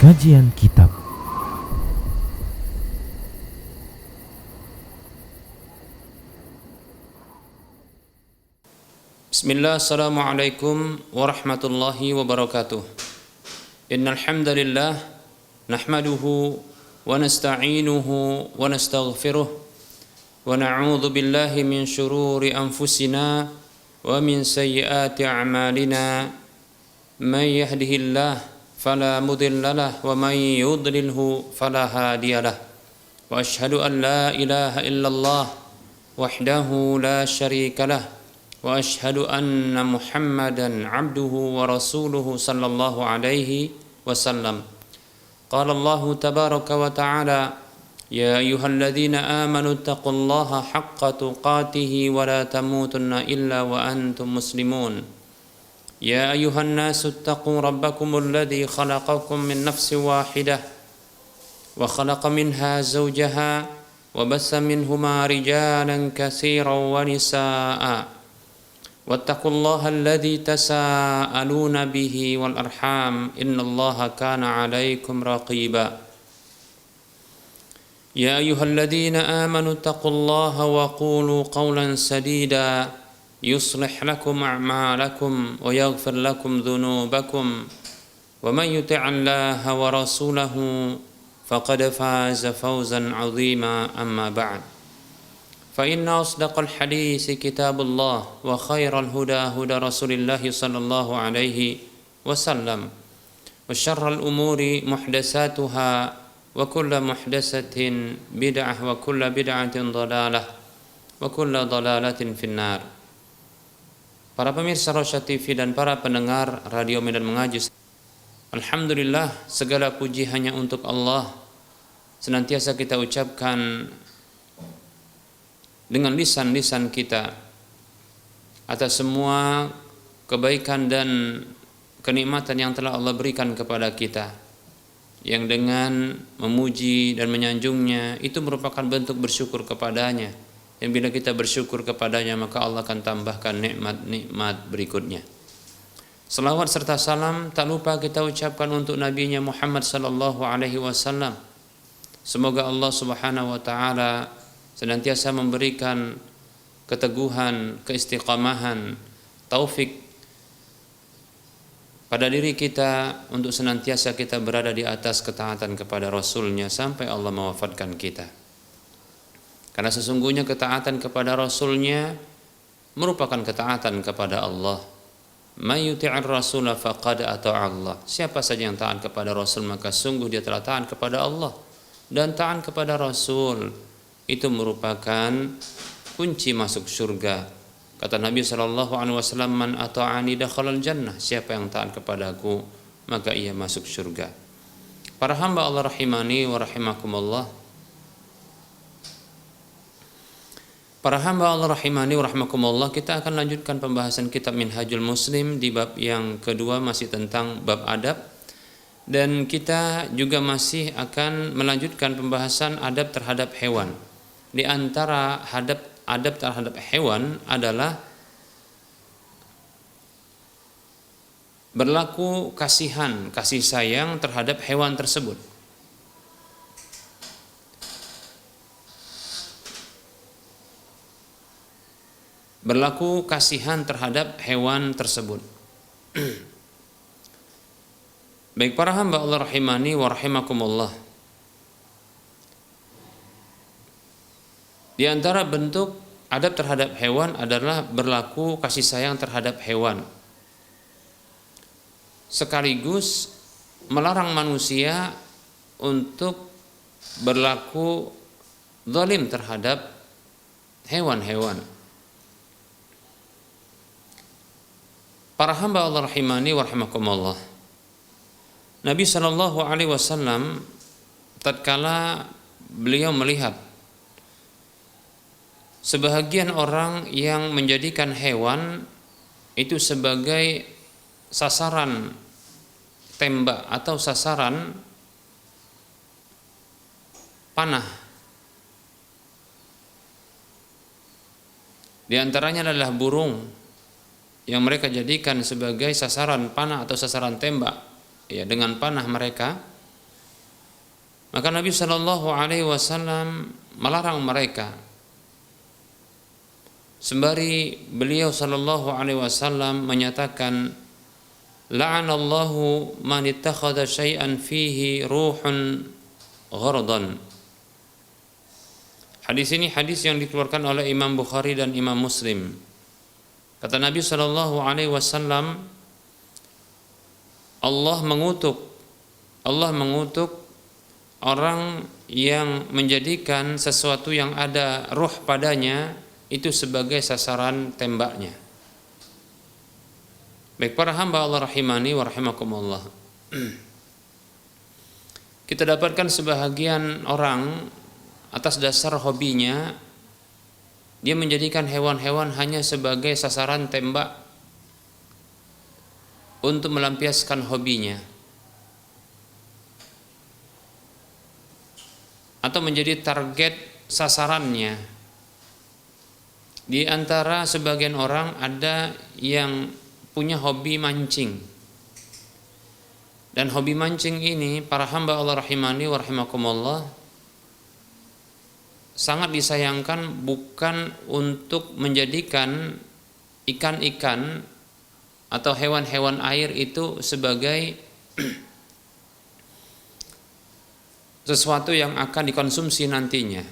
Kajian Kitab. Bismillah, assalamualaikum warahmatullahi wabarakatuh. Innal hamdalillah nahmaduhu wa nasta'inuhu wa nastaghfiruh wa na'udzu billahi min shururi anfusina wa min sayyiati a'malina. Man yahdihillah fala mudilla lahu wa man yudlilhu fala hadiya lahu. Wa asyhadu an la ilaha illallah wahdahu la syarika lahu wa asyhadu anna Muhammadan abduhu wa rasuluhu sallallahu alaihi wasallam. Qala Allah tabaraka wa ta'ala, ya ayyuhalladzina amanu taqullaha haqqa tuqatih wa la tamutunna illa wa antum muslimun. Ya ayyuhan nasu taqu rabbakumul ladzi khalaqakum min nafsin wahidah wa khalaqa minha zawjaha wa bassa minhuma rijalan katsiran wa nisaa'a. Wattaqullaha alladzi tasaaluna bihi wal arham innallaha kana 'alaikum raqiba. Ya ayyuhalladzina amanu taqullaha wa qulu qawlan sadida yuslih lakum a'malakum wa yaghfir lakum dhunubakum wa man yuti'allaha wa rasulahu faqad faza fawzan 'azima. Amma ba'd. فإن أصدق الحديث كتاب الله وخير الهدى هدى رسول الله صلى الله عليه وسلم وشر الأمور محدثاتها وكل محدثة بدعة وكل بدعة ضلالة وكل ضلالة في النار. Para pemirsa Rosyad TV dan para pendengar Radio Medan Mengaji, alhamdulillah, segala puji hanya untuk Allah. Senantiasa kita ucapkan dengan lisan-lisan kita atas semua kebaikan dan kenikmatan yang telah Allah berikan kepada kita, yang dengan memuji dan menyanjungnya itu merupakan bentuk bersyukur kepadanya, yang bila kita bersyukur kepadanya maka Allah akan tambahkan nikmat-nikmat berikutnya. Selawat serta salam tak lupa kita ucapkan untuk Nabi-Nya Muhammad sallallahu alaihi wasallam. Semoga Allah Subhanahu wa taala senantiasa memberikan keteguhan, keistiqamahan, taufik pada diri kita untuk senantiasa kita berada di atas ketaatan kepada Rasul-Nya sampai Allah mewafatkan kita. Karena sesungguhnya ketaatan kepada Rasul-Nya merupakan ketaatan kepada Allah. May yuti'ir rasula faqad ata'a Allah. Siapa saja yang taat kepada Rasul maka sungguh dia telah taat kepada Allah. Dan taat kepada Rasul itu merupakan kunci masuk surga. Kata Nabi SAW, man ata'ani dakhalal jannah. Siapa yang taat kepadaku maka ia masuk surga. Para hamba Allah rahimani wa rahimakumullah. Para hamba Allah rahimani wa rahimakumullah, kita akan lanjutkan pembahasan kitab Minhajul Muslim di bab yang kedua, masih tentang bab adab. Dan kita juga masih akan melanjutkan pembahasan adab terhadap hewan. Di antara adab terhadap hewan adalah berlaku kasihan, kasih sayang terhadap hewan tersebut. Berlaku kasihan terhadap hewan tersebut. Baik para hamba Allah rahimani wa rahimakumullah. Di antara bentuk adab terhadap hewan adalah berlaku kasih sayang terhadap hewan, sekaligus melarang manusia untuk berlaku zalim terhadap hewan-hewan. Para hamba Allah rahimani wa rahimakumullah, Nabi SAW tatkala beliau melihat sebahagian orang yang menjadikan hewan itu sebagai sasaran tembak atau sasaran panah. Di antaranya adalah burung yang mereka jadikan sebagai sasaran panah atau sasaran tembak, ya, dengan panah mereka. Maka Nabi Shallallahu Alaihi Wasallam melarang mereka. Sembari beliau Shallallahu Alaihi Wasallam menyatakan, la'anallahu man ittakhadha syai'an fihi ruhun gharadan. Hadis ini hadis yang dikeluarkan oleh Imam Bukhari dan Imam Muslim. Kata Nabi Shallallahu Alaihi Wasallam, Allah mengutuk orang yang menjadikan sesuatu yang ada ruh padanya itu sebagai sasaran tembaknya. Baik para hamba Allah rahimani wa rahimakumullah. Kita dapatkan sebahagian orang atas dasar hobinya dia menjadikan hewan-hewan hanya sebagai sasaran tembak untuk melampiaskan hobinya, atau menjadi target sasarannya. Di antara sebagian orang ada yang punya hobi mancing. Dan hobi mancing ini para hamba Allah rahimani wa rahimakumullah sangat disayangkan, bukan untuk menjadikan ikan-ikan atau hewan-hewan air itu sebagai sesuatu yang akan dikonsumsi nantinya,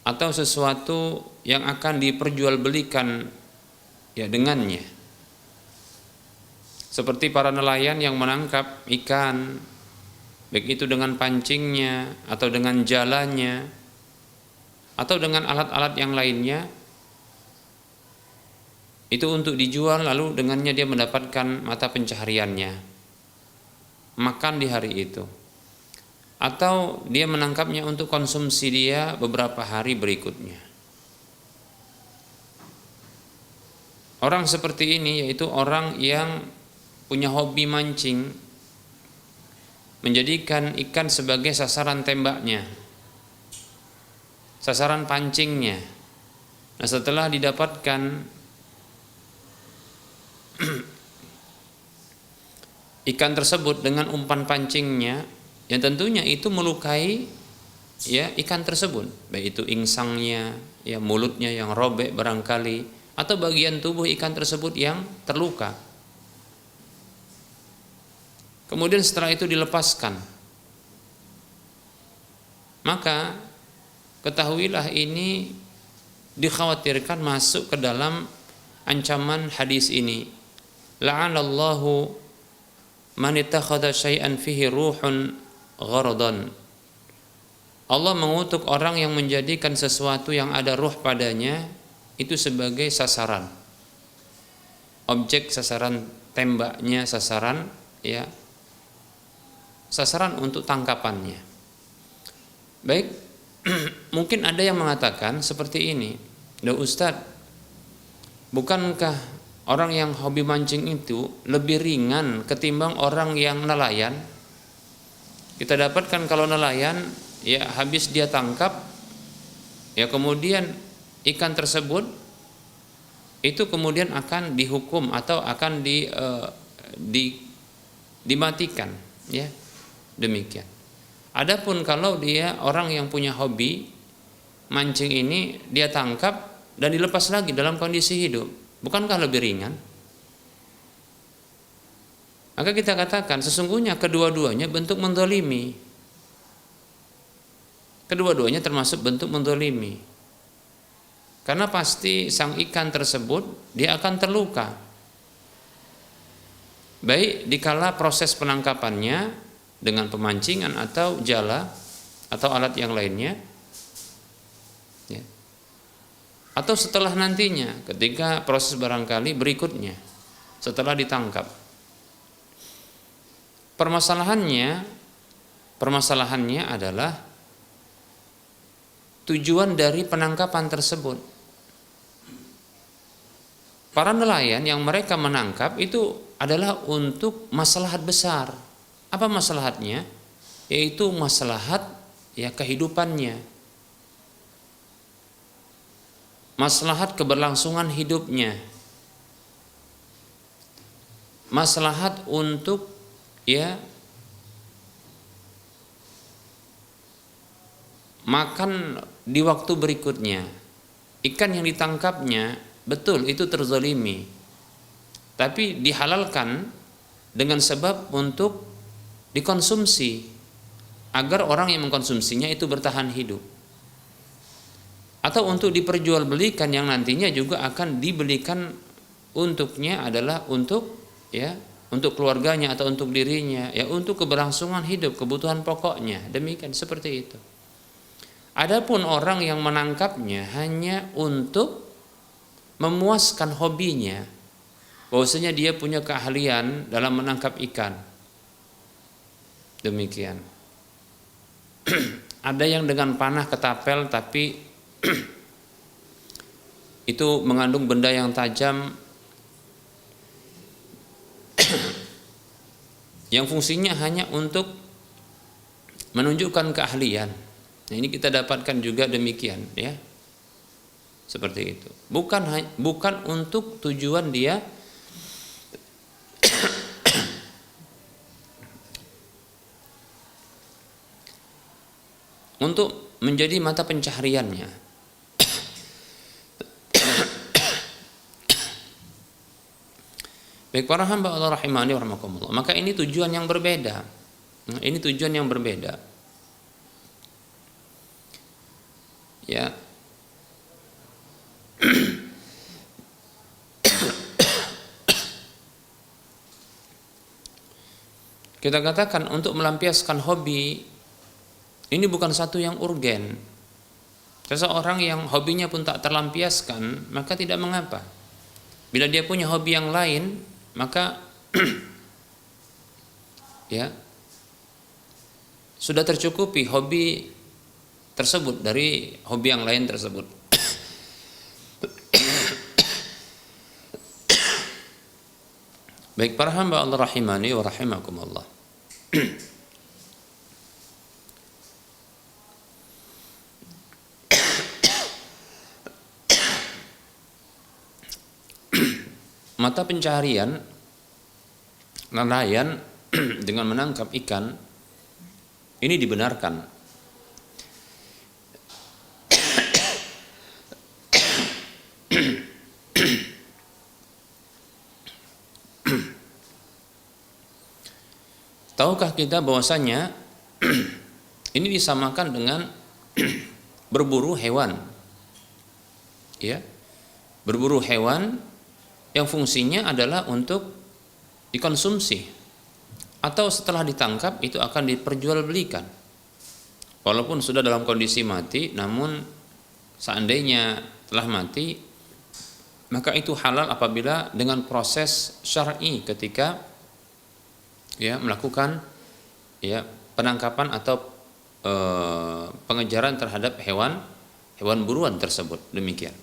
atau sesuatu yang akan diperjualbelikan ya dengannya. Seperti para nelayan yang menangkap ikan, baik itu dengan pancingnya atau dengan jalannya atau dengan alat-alat yang lainnya, itu untuk dijual, lalu dengannya dia mendapatkan mata pencahariannya, makan di hari itu, atau dia menangkapnya untuk konsumsi dia beberapa hari berikutnya. Orang seperti ini yaitu orang yang punya hobi mancing, menjadikan ikan sebagai sasaran tembaknya, sasaran pancingnya. Nah, setelah didapatkan ikan tersebut dengan umpan pancingnya, yang tentunya itu melukai ya ikan tersebut, baik itu insangnya, ya mulutnya yang robek barangkali, atau bagian tubuh ikan tersebut yang terluka. Kemudian setelah itu dilepaskan, maka ketahuilah ini dikhawatirkan masuk ke dalam ancaman hadis ini. La'anallahu man ittakhadha syai'an fihi ruhun gharadan. Allah mengutuk orang yang menjadikan sesuatu yang ada ruh padanya itu sebagai sasaran, objek sasaran tembaknya, sasaran ya, sasaran untuk tangkapannya. Baik, mungkin ada yang mengatakan seperti ini, "Loh Ustadz, bukankah orang yang hobi mancing itu lebih ringan ketimbang orang yang nelayan?" Kita dapatkan kalau nelayan ya habis dia tangkap ya, kemudian ikan tersebut itu kemudian akan dihukum atau akan dimatikan ya, demikian. Adapun kalau dia orang yang punya hobi mancing ini, dia tangkap dan dilepas lagi dalam kondisi hidup, bukankah lebih ringan? Maka kita katakan sesungguhnya kedua-duanya bentuk mendolimi. Kedua-duanya termasuk bentuk mendolimi. Karena pasti sang ikan tersebut dia akan terluka, baik dikala proses penangkapannya dengan pemancingan atau jala atau alat yang lainnya ya, atau setelah nantinya ketika proses barangkali berikutnya setelah ditangkap. Permasalahannya adalah tujuan dari penangkapan tersebut. Para nelayan yang mereka menangkap itu adalah untuk maslahat besar. Apa maslahatnya? Yaitu maslahat ya kehidupannya, maslahat keberlangsungan hidupnya, maslahat untuk ya makan di waktu berikutnya. Ikan yang ditangkapnya betul itu terzalimi, tapi dihalalkan dengan sebab untuk dikonsumsi agar orang yang mengkonsumsinya itu bertahan hidup, atau untuk diperjualbelikan yang nantinya juga akan dibelikan untuknya adalah untuk untuk keluarganya atau untuk dirinya, untuk keberlangsungan hidup, kebutuhan pokoknya. Demikian, seperti itu. Adapun orang yang menangkapnya hanya untuk memuaskan hobinya, bahwasanya dia punya keahlian dalam menangkap ikan. Demikian. Ada yang dengan panah ketapel tapi itu mengandung benda yang tajam yang fungsinya hanya untuk menunjukkan keahlian. Nah, ini kita dapatkan juga demikian, seperti itu. Bukan untuk tujuan dia untuk menjadi mata pencahariannya. Baik para hamba Allah rahimani wa rahimakumullah. Maka ini tujuan yang berbeda. Ini tujuan yang berbeda. Ya. Kita katakan untuk melampiaskan hobi ini bukan satu yang urgen. Seseorang yang hobinya pun tak terlampiaskan, maka tidak mengapa. Bila dia punya hobi yang lain, maka sudah tercukupi hobi tersebut dari hobi yang lain tersebut. Baik para hamba Allah rahimani wa rahimakumullah. Mata pencaharian nelayan dengan menangkap ikan ini dibenarkan. Tahukah kita bahwasanya ini disamakan dengan berburu hewan, berburu hewan yang fungsinya adalah untuk dikonsumsi atau setelah ditangkap itu akan diperjualbelikan, walaupun sudah dalam kondisi mati. Namun seandainya telah mati, maka itu halal apabila dengan proses syar'i ketika melakukan penangkapan atau pengejaran terhadap hewan buruan tersebut. Demikian.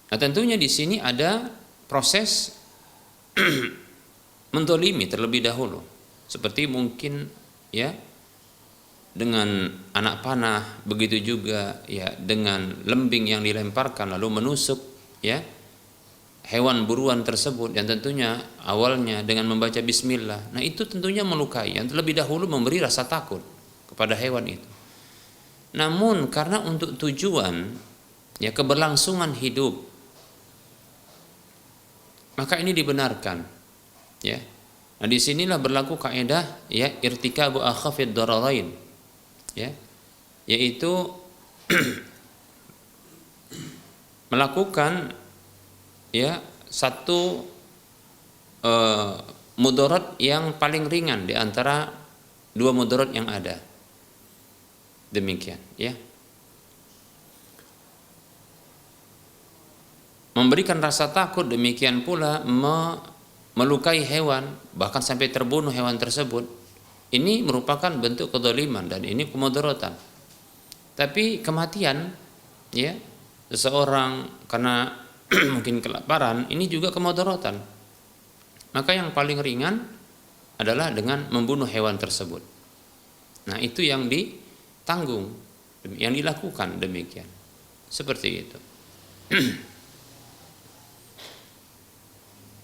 Nah, tentunya di sini ada proses mendolimi terlebih dahulu, seperti mungkin dengan anak panah, begitu juga dengan lembing yang dilemparkan lalu menusuk hewan buruan tersebut, yang tentunya awalnya dengan membaca bismillah. Nah, itu tentunya melukai, yang terlebih dahulu memberi rasa takut kepada hewan itu. Namun karena untuk tujuan keberlangsungan hidup, maka ini dibenarkan. Nah, disinilah berlaku kaidah irtikabu akhafid dararain, yaitu melakukan satu mudarat yang paling ringan di antara dua mudarat yang ada. Demikian, memberikan rasa takut, demikian pula melukai hewan, bahkan sampai terbunuh hewan tersebut. Ini merupakan bentuk kedzaliman dan ini kemudaratan. Tapi kematian seseorang karena mungkin kelaparan, ini juga kemudaratan. Maka yang paling ringan adalah dengan membunuh hewan tersebut. Nah, itu yang ditanggung, yang dilakukan demikian. Seperti itu.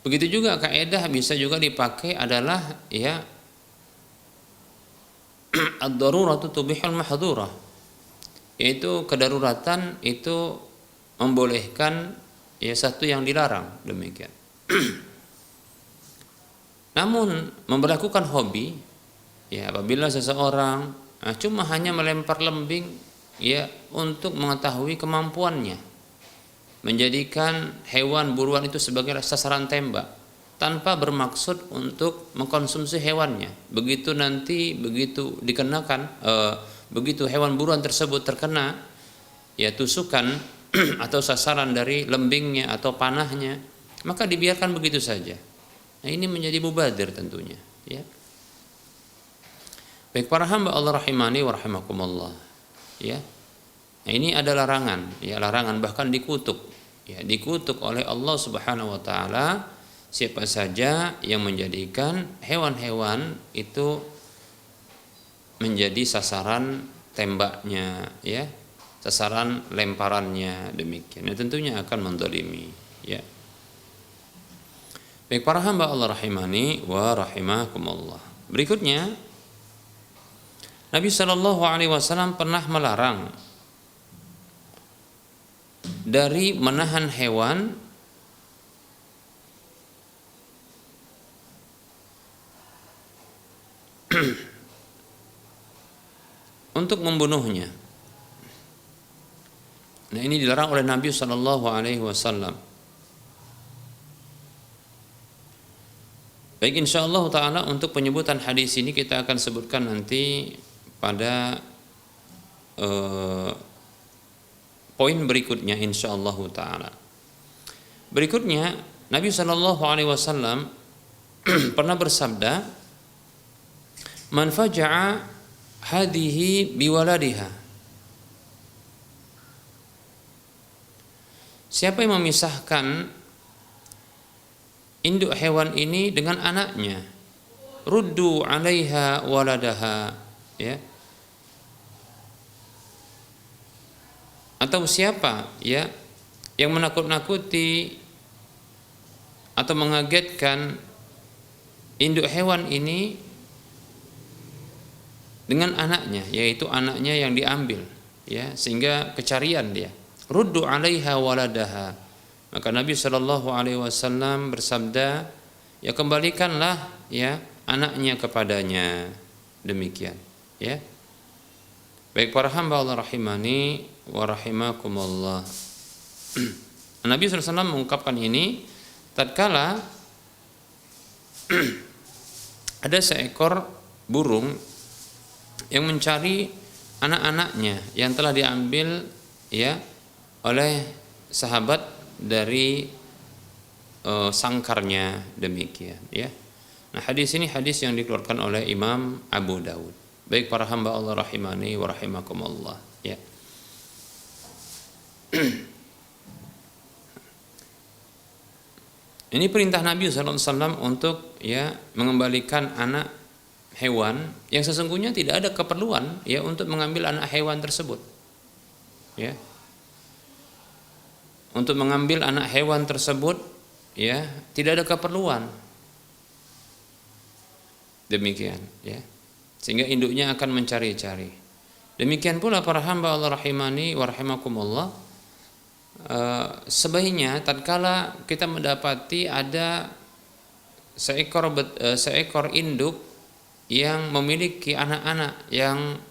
Begitu juga kaidah bisa juga dipakai adalah ad-daruratu tubihul mahdhurah, yaitu kedaruratan itu membolehkan ya satu yang dilarang, demikian. Namun memperlakukan hobi ya apabila seseorang cuma hanya melempar lembing ya untuk mengetahui kemampuannya, menjadikan hewan buruan itu sebagai sasaran tembak tanpa bermaksud untuk mengkonsumsi hewannya. Begitu nanti begitu dikenakan begitu hewan buruan tersebut terkena ya tusukan atau sasaran dari lembingnya atau panahnya, maka dibiarkan begitu saja. Nah, ini menjadi mubadir tentunya, ya. Baik para hamba Allah rahimani wa rahimakumullah, ya. Nah, ini ada larangan, ya larangan bahkan dikutuk, ya dikutuk oleh Allah Subhanahu wa taala siapa saja yang menjadikan hewan-hewan itu menjadi sasaran tembaknya, ya, sasaran lemparannya, demikian. Nah, tentunya akan menzalimi, ya. Baik para hamba Allah rahimani wa rahimakumullah. Berikutnya Nabi Shallallahu Alaihi Wasallam pernah melarang dari menahan hewan untuk membunuhnya. Nah, ini dilarang oleh Nabi Shallallahu Alaihi Wasallam. Baik, insyaallah taala untuk penyebutan hadis ini kita akan sebutkan nanti pada poin berikutnya insyaallah taala. Berikutnya Nabi Shallallahu Alaihi Wasallam pernah bersabda, "Man faja'a hadihi biwaladiha." Siapa yang memisahkan induk hewan ini dengan anaknya, ruddu 'alaiha waladaha, ya. Atau siapa ya yang menakut-nakuti atau mengagetkan induk hewan ini dengan anaknya, yaitu anaknya yang diambil, ya, sehingga kecarian dia. Ruddu 'alaiha waladaha. Maka Nabi Shallallahu Alaihi Wasallam bersabda, ya kembalikanlah ya anaknya kepadanya, demikian, ya. Baik para hamba Allah rahimani wa rahimakumullah. Nabi SAW mengungkapkan ini tatkala ada seekor burung yang mencari anak-anaknya yang telah diambil ya oleh sahabat dari sangkarnya, demikian, ya. Nah, hadis ini hadis yang dikeluarkan oleh Imam Abu Dawud. Baik para hamba Allah rahimani wa rahimakumullah, ya. Ini perintah Nabi SAW untuk ya mengembalikan anak hewan yang sesungguhnya tidak ada keperluan ya untuk mengambil anak hewan tersebut, ya. Untuk mengambil anak hewan tersebut ya tidak ada keperluan, demikian, ya, sehingga induknya akan mencari-cari. Demikian pula para hamba Allah rahimani wa rahimakumullah, sebaiknya tatkala kita mendapati ada seekor induk yang memiliki anak-anak yang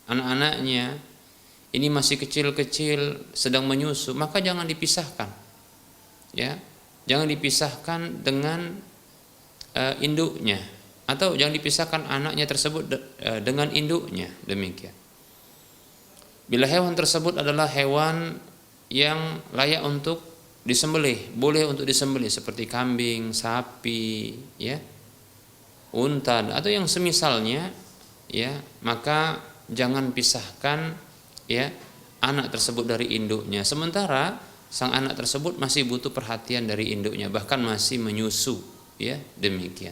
anak-anaknya ini masih kecil-kecil sedang menyusu, maka jangan dipisahkan, ya, jangan dipisahkan dengan induknya, atau jangan dipisahkan anaknya tersebut dengan induknya, demikian. Bila hewan tersebut adalah hewan yang layak untuk disembelih, boleh untuk disembelih seperti kambing, sapi, ya, unta atau yang semisalnya, ya, maka jangan pisahkan ya anak tersebut dari induknya, sementara sang anak tersebut masih butuh perhatian dari induknya, bahkan masih menyusu, ya, demikian.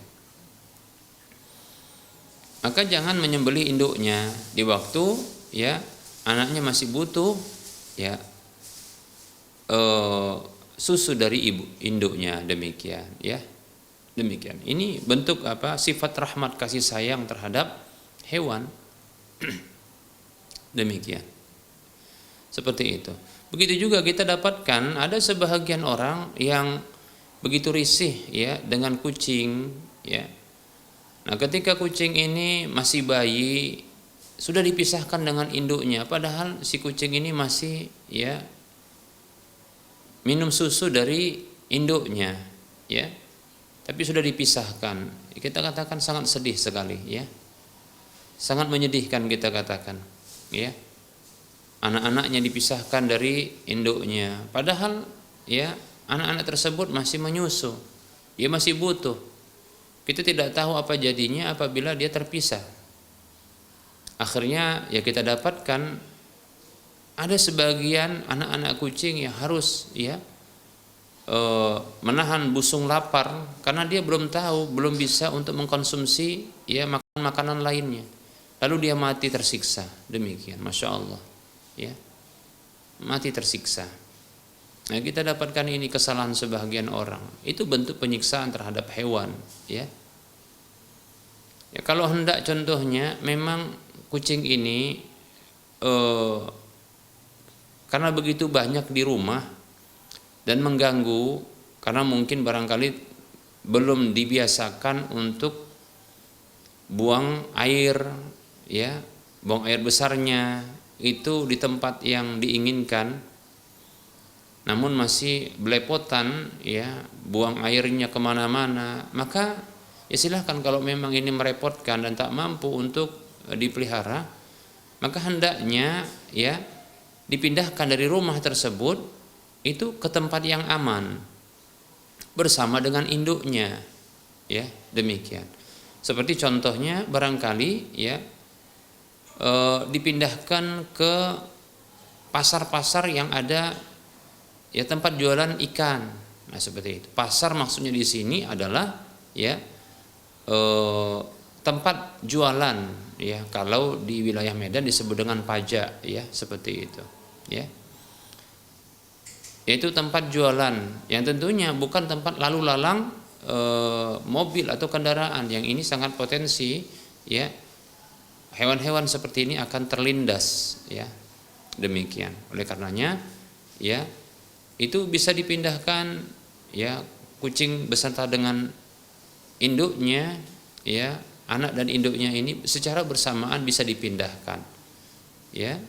Maka jangan menyembelih induknya di waktu ya anaknya masih butuh ya susu dari ibu induknya, demikian, ya, demikian. Ini bentuk apa? Sifat rahmat kasih sayang terhadap hewan, Demikian. Seperti itu. Begitu juga kita dapatkan ada sebahagian orang yang begitu risih ya dengan kucing ya. Nah, ketika kucing ini masih bayi sudah dipisahkan dengan induknya, padahal si kucing ini masih ya minum susu dari induknya ya. Tapi sudah dipisahkan. Kita katakan sangat sedih sekali ya. Sangat menyedihkan kita katakan ya. Anak-anaknya dipisahkan dari induknya, padahal ya anak-anak tersebut masih menyusu, dia masih butuh. Kita tidak tahu apa jadinya apabila dia terpisah. Akhirnya ya kita dapatkan ada sebagian anak-anak kucing yang harus ya menahan busung lapar karena dia belum tahu, belum bisa untuk mengkonsumsi ya makanan lainnya. Lalu dia mati tersiksa. Demikian, masya Allah. Ya, mati tersiksa. Nah, kita dapatkan ini kesalahan sebahagian orang. Itu bentuk penyiksaan terhadap hewan. Ya, ya kalau hendak contohnya, memang kucing ini karena begitu banyak di rumah dan mengganggu, karena mungkin barangkali belum dibiasakan untuk buang air, ya, buang air besarnya itu di tempat yang diinginkan, namun masih belepotan ya buang airnya kemana-mana, maka ya silahkan. Kalau memang ini merepotkan dan tak mampu untuk dipelihara, maka hendaknya ya dipindahkan dari rumah tersebut itu ke tempat yang aman bersama dengan induknya ya. Demikian. Seperti contohnya barangkali ya dipindahkan ke pasar-pasar yang ada ya tempat jualan ikan. Nah, seperti itu. Pasar maksudnya di sini adalah ya tempat jualan ya. Kalau di wilayah Medan disebut dengan pajak ya, seperti itu ya. Yaitu tempat jualan yang tentunya bukan tempat lalu lalang mobil atau kendaraan, yang ini sangat potensi ya hewan-hewan seperti ini akan terlindas ya. Demikian. Oleh karenanya ya itu bisa dipindahkan ya, kucing beserta dengan induknya ya, anak dan induknya ini secara bersamaan bisa dipindahkan ya,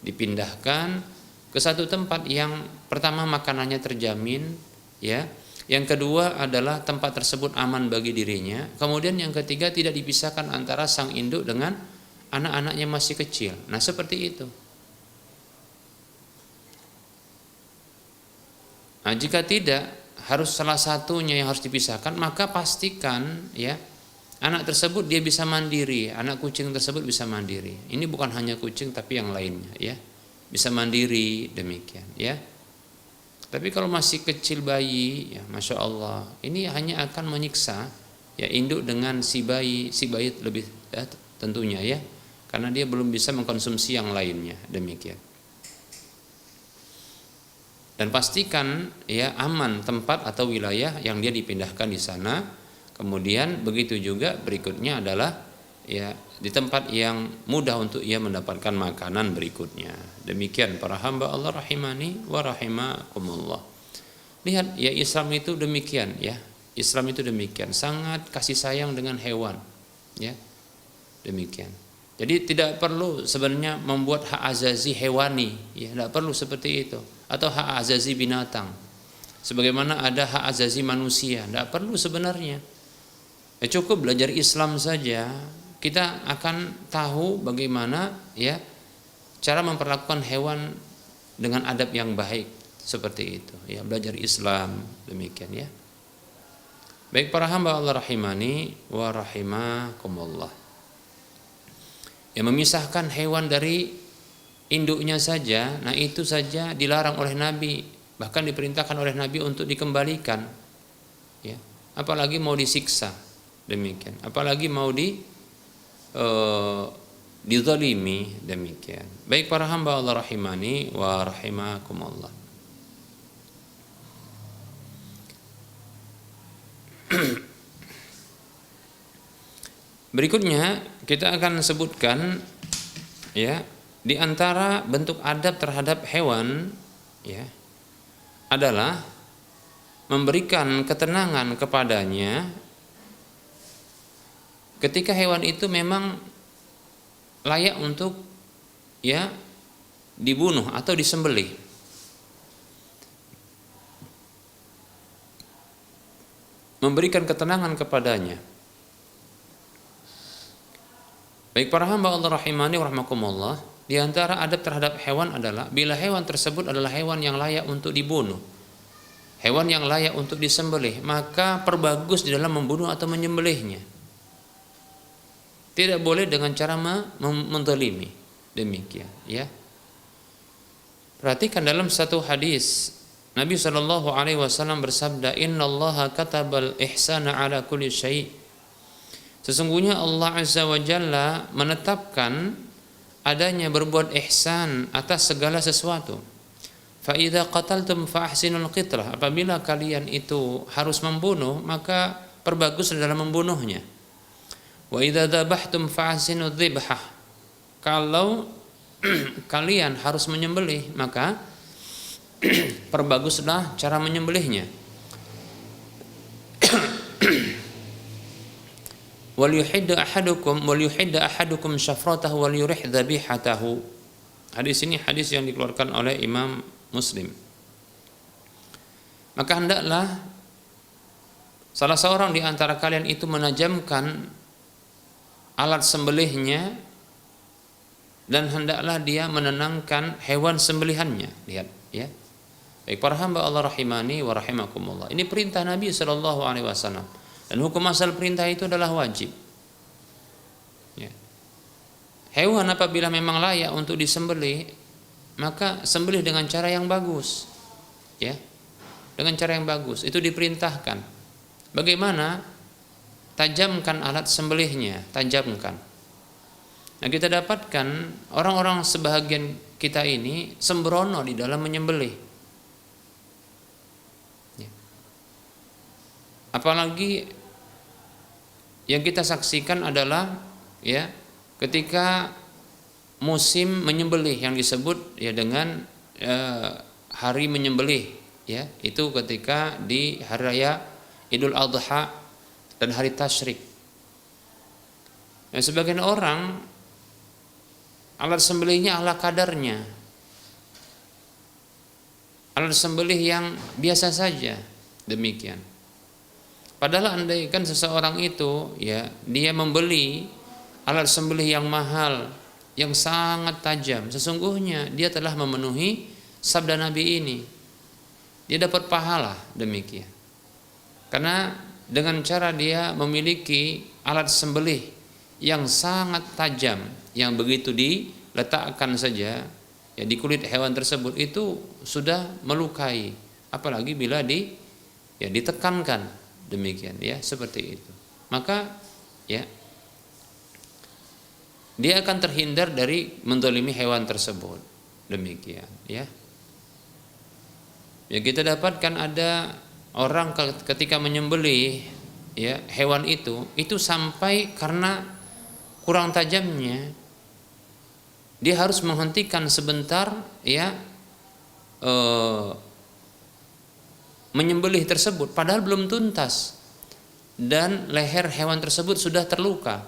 dipindahkan ke satu tempat yang pertama makanannya terjamin ya, yang kedua adalah tempat tersebut aman bagi dirinya, kemudian yang ketiga tidak dipisahkan antara sang induk dengan anak-anaknya masih kecil. Nah, seperti itu. Nah, jika tidak, harus salah satunya yang harus dipisahkan, maka pastikan ya anak tersebut dia bisa mandiri, anak kucing tersebut bisa mandiri. Ini bukan hanya kucing tapi yang lainnya ya, bisa mandiri. Demikian ya. Tapi kalau masih kecil bayi ya, masya Allah, ini hanya akan menyiksa ya induk dengan si bayi lebih ya, tentunya ya, karena dia belum bisa mengkonsumsi yang lainnya. Demikian. Dan pastikan ya aman tempat atau wilayah yang dia dipindahkan di sana. Kemudian begitu juga berikutnya adalah ya di tempat yang mudah untuk ia mendapatkan makanan berikutnya. Demikian para hamba Allah rahimani wa rahimakumullah. Lihat ya, Islam itu demikian ya. Islam itu demikian, sangat kasih sayang dengan hewan ya. Demikian. Jadi tidak perlu sebenarnya membuat hak azazi hewani ya, tidak perlu seperti itu, atau hak azazi binatang sebagaimana ada hak azazi manusia, tidak perlu sebenarnya. Ya, cukup belajar Islam saja kita akan tahu bagaimana ya cara memperlakukan hewan dengan adab yang baik, seperti itu ya, belajar Islam. Demikian ya. Baik para hamba Allah rahimani wa rahimakumullah. Yang memisahkan hewan dari induknya saja, nah itu saja dilarang oleh Nabi, bahkan diperintahkan oleh Nabi untuk dikembalikan ya. Apalagi mau disiksa. Demikian. Apalagi mau dizalimi. Demikian. Baik para hamba Allah rahimani wa rahimakumullah. Berikutnya kita akan sebutkan ya, di antara bentuk adab terhadap hewan ya adalah memberikan ketenangan kepadanya ketika hewan itu memang layak untuk ya dibunuh atau disembelih. Memberikan ketenangan kepadanya. Baik para hamba Allah rahimani wa rahmakumullah, di antara adab terhadap hewan adalah bila hewan tersebut adalah hewan yang layak untuk dibunuh, hewan yang layak untuk disembelih, maka perbagus di dalam membunuh atau menyembelihnya. Tidak boleh dengan cara menzalimi. Demikian, ya. Perhatikan dalam satu hadis Nabi sallallahu alaihi wasallam bersabda, "Innallaha katabal ihsana ala kulli syai'." Sesungguhnya Allah Azza wa Jalla menetapkan adanya berbuat ihsan atas segala sesuatu. Fa idza qataltum fa ahsinul qitlah. Apabila kalian itu harus membunuh, maka perbagus dalam membunuhnya. Wa idza dzabhtum fa ahsinudz dzibhah. Kalau kalian harus menyembelih, maka perbaguslah cara menyembelihnya. Wal yuhidda ahadukum syafratahu wal yurih dzabihatahu. Hadis ini hadis yang dikeluarkan oleh Imam Muslim. Maka hendaklah salah seorang di antara kalian itu menajamkan alat sembelihnya dan hendaklah dia menenangkan hewan sembelihannya. Lihat, ya. Baik para hamba Allah rahimani wa rahimakumullah. Ini perintah Nabi sallallahu alaihi wasallam. Dan hukum asal perintah itu adalah wajib. Ya. Hewan apabila memang layak untuk disembelih, maka sembelih dengan cara yang bagus. Ya. Dengan cara yang bagus, itu diperintahkan. Bagaimana? Tajamkan alat sembelihnya, tajamkan. Nah, kita dapatkan orang-orang sebahagian kita ini sembrono di dalam menyembelih. Ya. Apalagi yang kita saksikan adalah ya ketika musim menyembelih yang disebut ya dengan hari menyembelih, ya itu ketika di hari raya Idul Adha dan hari tasyrik. Nah, sebagian orang alat sembelihnya ala kadarnya, alat sembelih yang biasa saja, demikian. Padahal andaikan seseorang itu ya dia membeli alat sembelih yang mahal, yang sangat tajam, sesungguhnya dia telah memenuhi sabda Nabi ini. Dia dapat pahala demikian. Karena dengan cara dia memiliki alat sembelih yang sangat tajam, yang begitu diletakkan saja ya di kulit hewan tersebut itu sudah melukai, apalagi bila ditekankan. Demikian ya, seperti itu. Maka ya dia akan terhindar dari menzalimi hewan tersebut. Demikian ya. Ya kita dapatkan ada orang ketika menyembelih ya hewan itu sampai karena kurang tajamnya dia harus menghentikan sebentar ya menyembelih tersebut padahal belum tuntas dan leher hewan tersebut sudah terluka.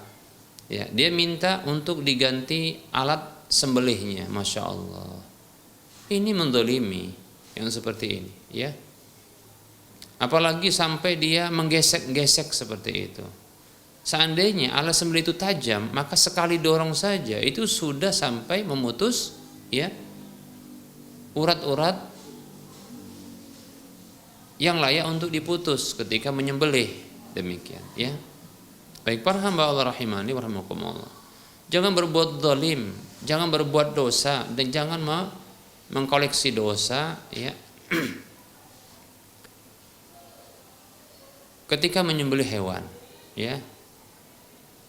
Ya, dia minta untuk diganti alat sembelihnya. Masya Allah. Ini menzalimi yang seperti ini, ya. Apalagi sampai dia menggesek-gesek seperti itu. Seandainya alat sembelih itu tajam, maka sekali dorong saja itu sudah sampai memutus, ya, urat-urat yang layak untuk diputus ketika menyembelih. Demikian ya. Baik para hamba Allah rahimani wa rahimakumullah. Jangan berbuat zalim, jangan berbuat dosa dan jangan mengkoleksi dosa ya. Ketika menyembelih hewan ya.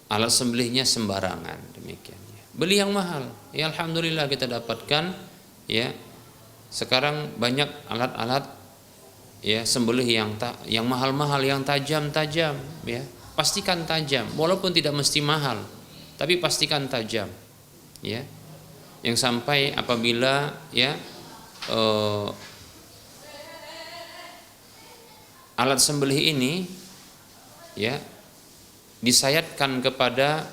Alat sembelihnya sembarangan demikian ya. Beli yang mahal. Ya alhamdulillah kita dapatkan ya. Sekarang banyak alat-alat ya sembelih yang mahal-mahal, yang tajam-tajam ya. Pastikan tajam walaupun tidak mesti mahal, tapi pastikan tajam ya. yang sampai apabila ya alat sembelih ini ya disayatkan kepada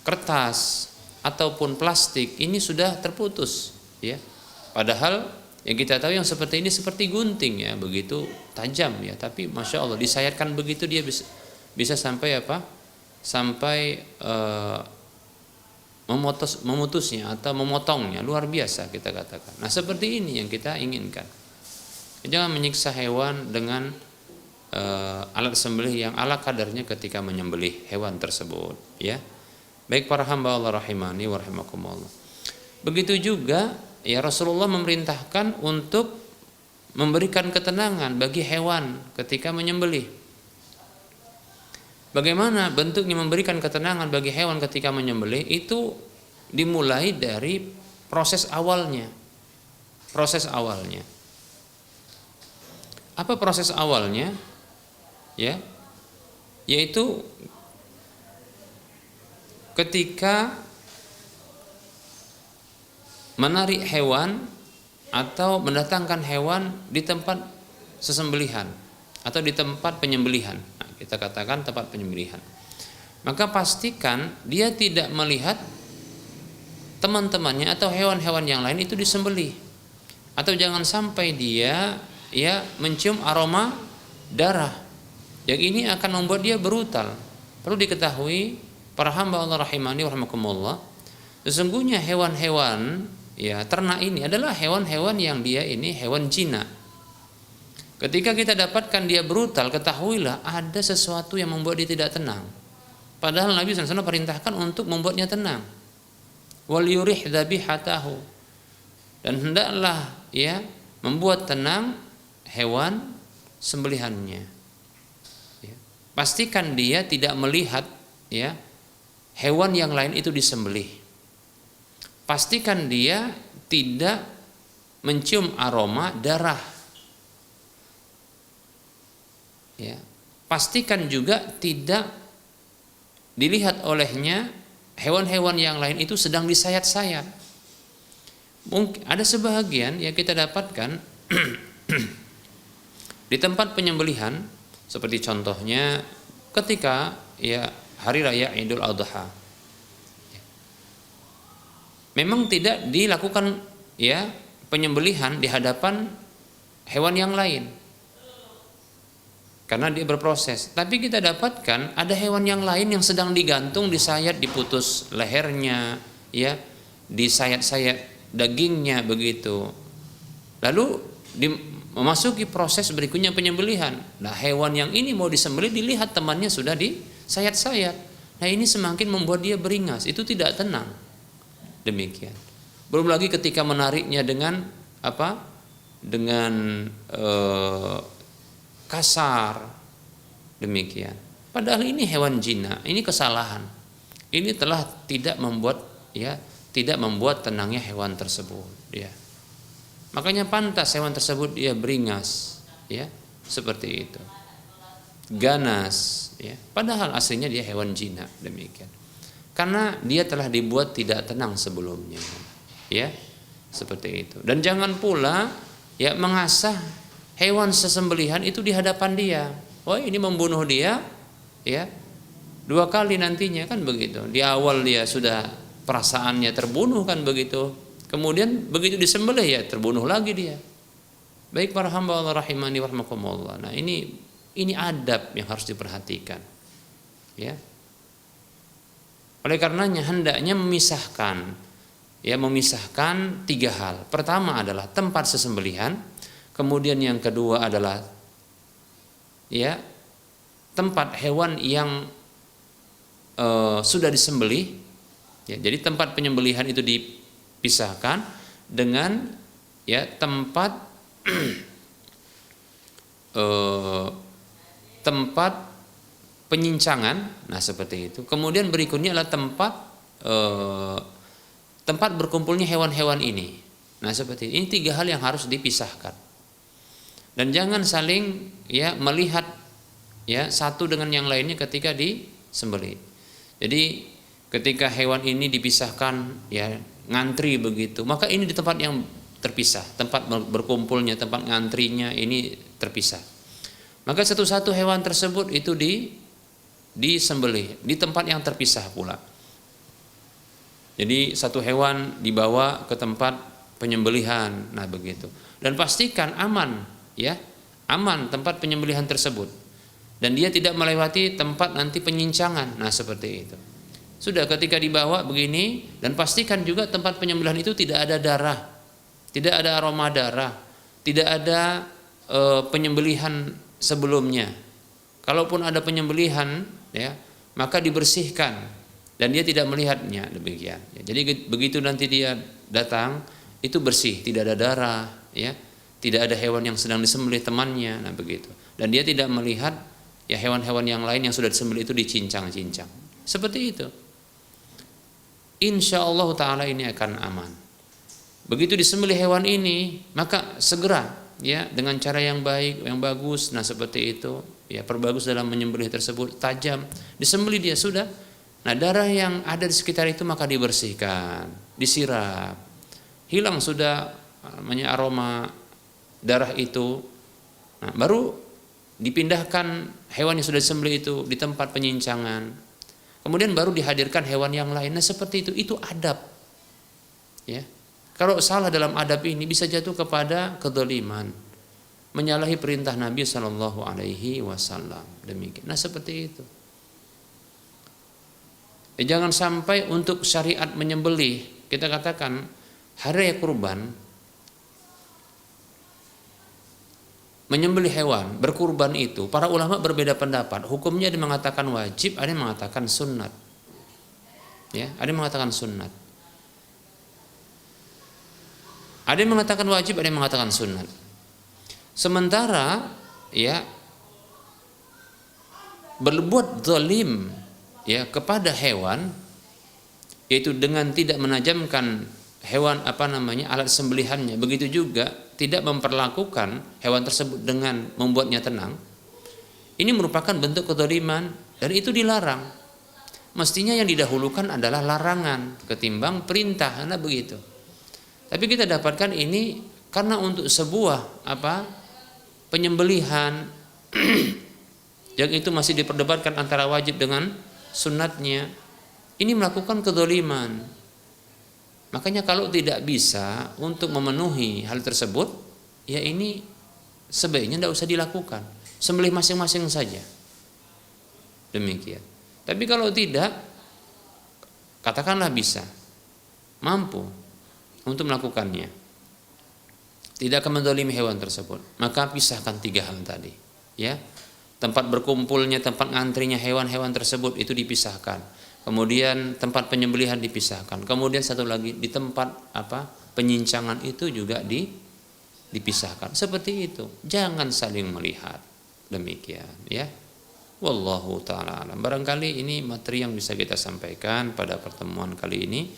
kertas ataupun plastik, ini sudah terputus ya. Padahal yang kita tahu yang seperti ini seperti gunting ya, begitu tajam ya, tapi masya Allah disayatkan begitu dia bisa sampai apa? Sampai memutusnya atau memotongnya, luar biasa kita katakan. Nah seperti ini yang kita inginkan. Jangan menyiksa hewan dengan alat sembelih yang ala kadarnya ketika menyembelih hewan tersebut ya. Baik para hamba Allah rahimani wa rahimakumullah. Begitu juga ya Rasulullah memerintahkan untuk memberikan ketenangan bagi hewan ketika menyembelih. Bagaimana bentuknya memberikan ketenangan bagi hewan ketika menyembelih? Itu dimulai dari proses awalnya. Proses awalnya. Apa proses awalnya? Ya, yaitu ketika menarik hewan atau mendatangkan hewan di tempat sesembelihan atau di tempat penyembelihan. Nah, kita katakan tempat penyembelihan. Maka pastikan dia tidak melihat teman-temannya atau hewan-hewan yang lain itu disembelih. Atau jangan sampai dia ya mencium aroma darah. Yang ini akan membuat dia brutal. Perlu diketahui para hamba Allah rahimani wa rahimakumullah, sesungguhnya hewan-hewan ya ternak ini adalah hewan-hewan yang dia ini hewan Cina. Ketika kita dapatkan dia brutal, ketahuilah ada sesuatu yang membuat dia tidak tenang. Padahal Nabi SAW perintahkan untuk membuatnya tenang. Wal yurih dzabihatahu. Dan hendaklah ya membuat tenang hewan sembelihannya. Ya. Pastikan dia tidak melihat ya hewan yang lain itu disembelih. Pastikan dia tidak mencium aroma darah. Ya. Pastikan juga tidak dilihat olehnya hewan-hewan yang lain itu sedang disayat-sayat. Mungkin ada sebahagian yang kita dapatkan di tempat penyembelihan, seperti contohnya ketika ya hari raya Idul Adha. Memang tidak dilakukan ya penyembelihan di hadapan hewan yang lain. Karena dia berproses. Tapi kita dapatkan ada hewan yang lain yang sedang digantung, disayat, diputus lehernya, ya, disayat-sayat dagingnya begitu. Lalu memasuki proses berikutnya penyembelihan. Nah, hewan yang ini mau disembelih dilihat temannya sudah disayat-sayat. Nah, ini semakin membuat dia beringas, itu tidak tenang. Demikian. Belum lagi ketika menariknya dengan apa? Dengan kasar, demikian. Padahal ini hewan jina, ini kesalahan. Ini telah tidak membuat tenangnya hewan tersebut, ya. Makanya pantas hewan tersebut dia beringas, ya, seperti itu. Ganas, ya. Padahal aslinya dia hewan jina, demikian. Karena dia telah dibuat tidak tenang sebelumnya, ya, seperti itu. Dan jangan pula ya mengasah hewan sesembelihan itu di hadapan dia. Oh, ini membunuh dia, ya, 2 kali nantinya, kan begitu. Di awal dia sudah perasaannya terbunuh, kan begitu. Kemudian begitu disembelih ya terbunuh lagi dia. Baik para hamba Allah rahimani wa rahimakumullah. Nah, ini adab yang harus diperhatikan. Ya. Oleh karenanya hendaknya memisahkan 3 hal. Pertama adalah tempat sesembelihan. Kemudian yang kedua adalah ya tempat hewan yang sudah disembelih. Ya, jadi tempat penyembelihan itu dipisahkan dengan ya tempat tempat penyincangan. Nah, seperti itu. Kemudian berikutnya adalah tempat berkumpulnya hewan-hewan ini. Nah, seperti ini 3 hal yang harus dipisahkan. Dan jangan saling ya melihat ya satu dengan yang lainnya ketika disembelih. Jadi ketika hewan ini dipisahkan, ya ngantri begitu, maka ini di tempat yang terpisah, tempat berkumpulnya, tempat ngantrinya ini terpisah. Maka satu-satu hewan tersebut itu disembelih di tempat yang terpisah pula. Jadi satu hewan dibawa ke tempat penyembelihan, nah begitu. Dan pastikan aman, ya, aman tempat penyembelihan tersebut. Dan dia tidak melewati tempat nanti penyincangan, nah seperti itu. Sudah ketika dibawa begini, dan pastikan juga tempat penyembelihan itu tidak ada darah, tidak ada aroma darah, tidak ada penyembelihan sebelumnya. Kalaupun ada penyembelihan, ya, maka dibersihkan dan dia tidak melihatnya, demikian. Jadi begitu nanti dia datang itu bersih, tidak ada darah, ya, tidak ada hewan yang sedang disembelih temannya, nah begitu. Dan dia tidak melihat ya hewan-hewan yang lain yang sudah disembelih itu dicincang-cincang. Seperti itu. Insya Allah Ta'ala ini akan aman. Begitu disembelih hewan ini, maka segera, ya, dengan cara yang baik, yang bagus, nah seperti itu, ya, perbagus dalam menyembelih tersebut, tajam, disembelih dia sudah. Nah darah yang ada di sekitar itu maka dibersihkan, disirap, hilang sudah namanya aroma darah itu. Nah, baru dipindahkan hewan yang sudah disembelih itu di tempat penyincangan. Kemudian baru dihadirkan hewan yang lain. Nah seperti itu adab. Ya, kalau salah dalam adab ini bisa jatuh kepada kedzaliman, menyalahi perintah Nabi Shallallahu Alaihi Wasallam. Demikian. Nah seperti itu. Jangan sampai untuk syariat menyembelih kita katakan hari raya kurban, menyembelih hewan, berkurban itu, para ulama berbeda pendapat. Hukumnya ada yang mengatakan wajib, ada yang mengatakan sunnat. Ya, ada yang mengatakan sunnat. Ada yang mengatakan wajib, ada yang mengatakan sunnat. Sementara, ya, berbuat zalim, ya, kepada hewan, yaitu dengan tidak menajamkan hewan alat sembelihannya, begitu juga tidak memperlakukan hewan tersebut dengan membuatnya tenang, ini merupakan bentuk kedzaliman dan itu dilarang. Mestinya yang didahulukan adalah larangan ketimbang perintah, karena begitu. Tapi kita dapatkan ini karena untuk sebuah penyembelihan yang itu masih diperdebatkan antara wajib dengan sunnatnya, ini melakukan kedzaliman. Makanya kalau tidak bisa untuk memenuhi hal tersebut, ya ini sebaiknya tidak usah dilakukan, sembelih masing-masing saja. Demikian. Tapi kalau tidak, katakanlah bisa, mampu untuk melakukannya, tidak akan menzalimi hewan tersebut, maka pisahkan 3 hal tadi. Ya, tempat berkumpulnya, tempat ngantrinya hewan-hewan tersebut itu dipisahkan. Kemudian tempat penyembelihan dipisahkan. Kemudian satu lagi di tempat penyincangan itu juga dipisahkan. Seperti itu. Jangan saling melihat. Demikian, ya. Wallahu taala alam. Barangkali ini materi yang bisa kita sampaikan pada pertemuan kali ini.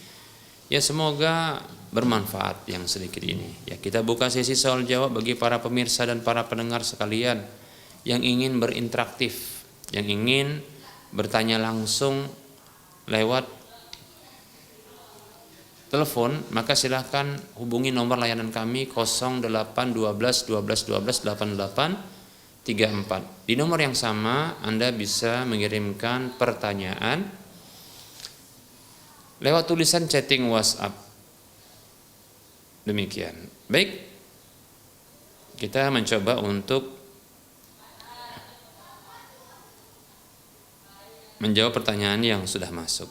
Ya semoga bermanfaat yang sedikit ini. Ya, kita buka sesi soal jawab bagi para pemirsa dan para pendengar sekalian yang ingin berinteraktif, yang ingin bertanya langsung lewat telepon, maka silahkan hubungi nomor layanan kami 0812 12 12 88 34. Di nomor yang sama Anda bisa mengirimkan pertanyaan lewat tulisan chatting WhatsApp. Demikian. Baik, kita mencoba untuk menjawab pertanyaan yang sudah masuk.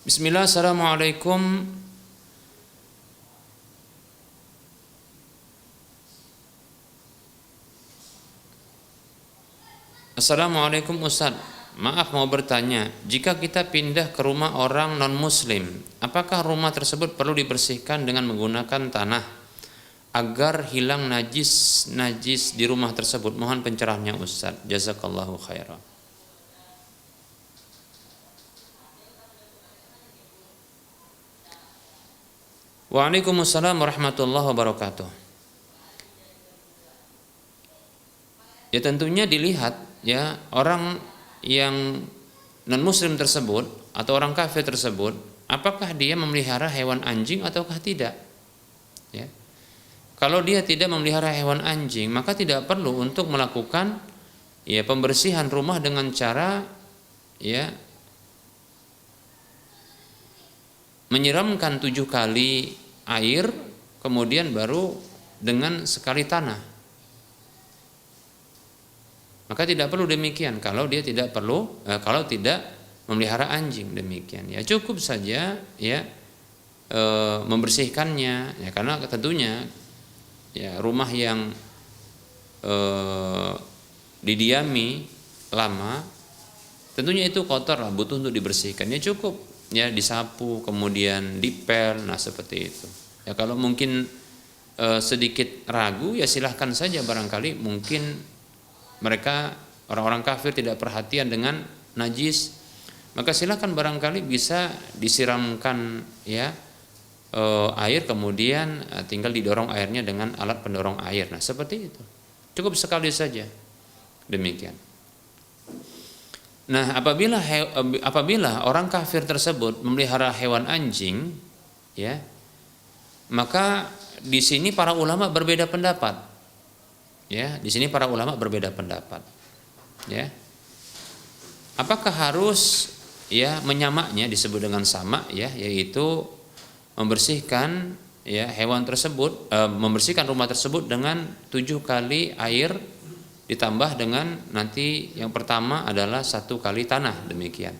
Bismillah, assalamualaikum. Assalamualaikum Ustaz. Maaf mau bertanya, jika kita pindah ke rumah orang non-muslim, apakah rumah tersebut perlu dibersihkan dengan menggunakan tanah agar hilang najis di rumah tersebut? Mohon pencerahannya Ustaz. Jazakallahu khairan. Waalaikumsalam warahmatullahi wabarakatuh. Ya tentunya dilihat ya orang yang non muslim tersebut atau orang kafir tersebut, apakah dia memelihara hewan anjing ataukah tidak. Ya. Kalau dia tidak memelihara hewan anjing, maka tidak perlu untuk melakukan ya pembersihan rumah dengan cara ya menyiramkan 7 kali air, kemudian baru dengan sekali tanah. Maka tidak perlu demikian kalau dia tidak kalau tidak memelihara anjing, demikian. Ya cukup saja ya membersihkannya ya, karena tentunya ya rumah yang didiami lama tentunya itu kotor lah, butuh untuk dibersihkan. Ya cukup ya disapu kemudian dipel, nah seperti itu. Ya kalau mungkin sedikit ragu ya silahkan saja, barangkali mungkin mereka orang-orang kafir tidak perhatian dengan najis, maka silakan barangkali bisa disiramkan ya air, kemudian tinggal didorong airnya dengan alat pendorong air. Nah seperti itu, cukup sekali saja, demikian. Nah apabila orang kafir tersebut memelihara hewan anjing ya, maka di sini para ulama berbeda pendapat. Ya, di sini para ulama berbeda pendapat. Ya. Apakah harus ya menyamaknya disebut dengan sama ya, yaitu membersihkan ya hewan tersebut, membersihkan rumah tersebut dengan 7 kali air ditambah dengan nanti yang pertama adalah 1 kali tanah, demikian.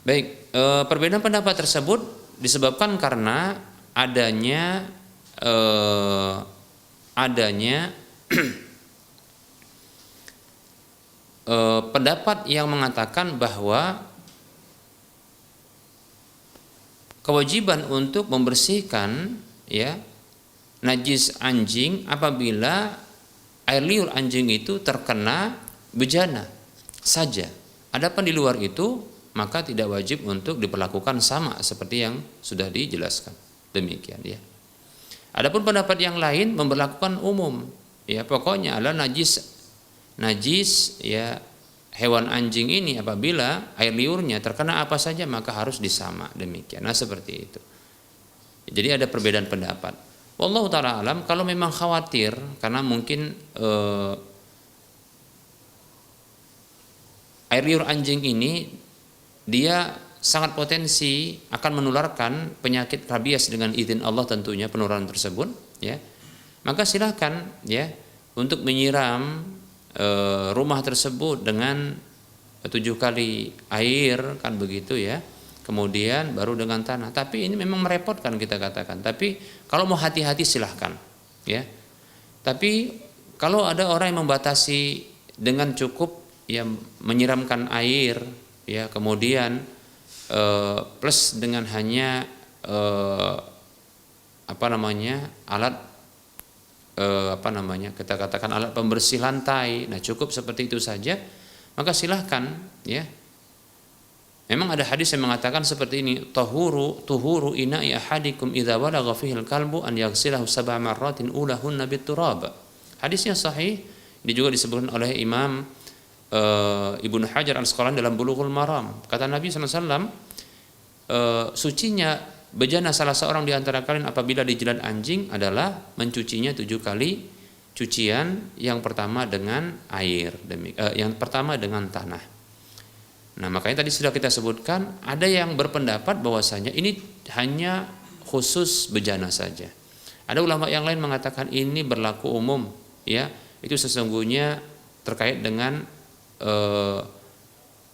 Baik, perbedaan pendapat tersebut disebabkan karena adanya pendapat yang mengatakan bahwa kewajiban untuk membersihkan ya najis anjing apabila air liur anjing itu terkena bejana saja. Adapun di luar itu maka tidak wajib untuk diperlakukan sama seperti yang sudah dijelaskan. Demikian ya. Adapun pendapat yang lain memberlakukan umum, ya pokoknya adalah najis ya hewan anjing ini apabila air liurnya terkena apa saja maka harus disama, demikian. Nah seperti itu. Jadi ada perbedaan pendapat. Wallahu ta'ala alam, kalau memang khawatir karena mungkin air liur anjing ini dia sangat potensi akan menularkan penyakit rabies dengan izin Allah tentunya penularan tersebut ya, maka silakan ya untuk menyiram rumah tersebut dengan 7 kali air kan begitu ya, kemudian baru dengan tanah. Tapi ini memang merepotkan kita katakan, tapi kalau mau hati-hati silahkan ya. Tapi kalau ada orang yang membatasi dengan cukup ya menyiramkan air ya, kemudian plus dengan hanya alat kita katakan alat pembersih lantai, nah cukup seperti itu saja, maka silahkan ya. Memang ada hadis yang mengatakan seperti ini, tuhuru ina'i ahadikum idza walagha fihi al-kalbu an yaghsilahu 7 marratin ulahunna bit-turab. Hadisnya sahih, ini juga disebutkan oleh Imam Ibnu Hajar Al-Asqalani dalam Bulughul Maram. Kata Nabi SAW, sucinya bejana salah seorang di antara kalian apabila dijilat anjing adalah mencucinya 7 kali cucian, yang pertama dengan air, yang pertama dengan tanah. Nah makanya tadi sudah kita sebutkan, ada yang berpendapat bahwasanya ini hanya khusus bejana saja. Ada ulama yang lain mengatakan ini berlaku umum, ya itu sesungguhnya terkait dengan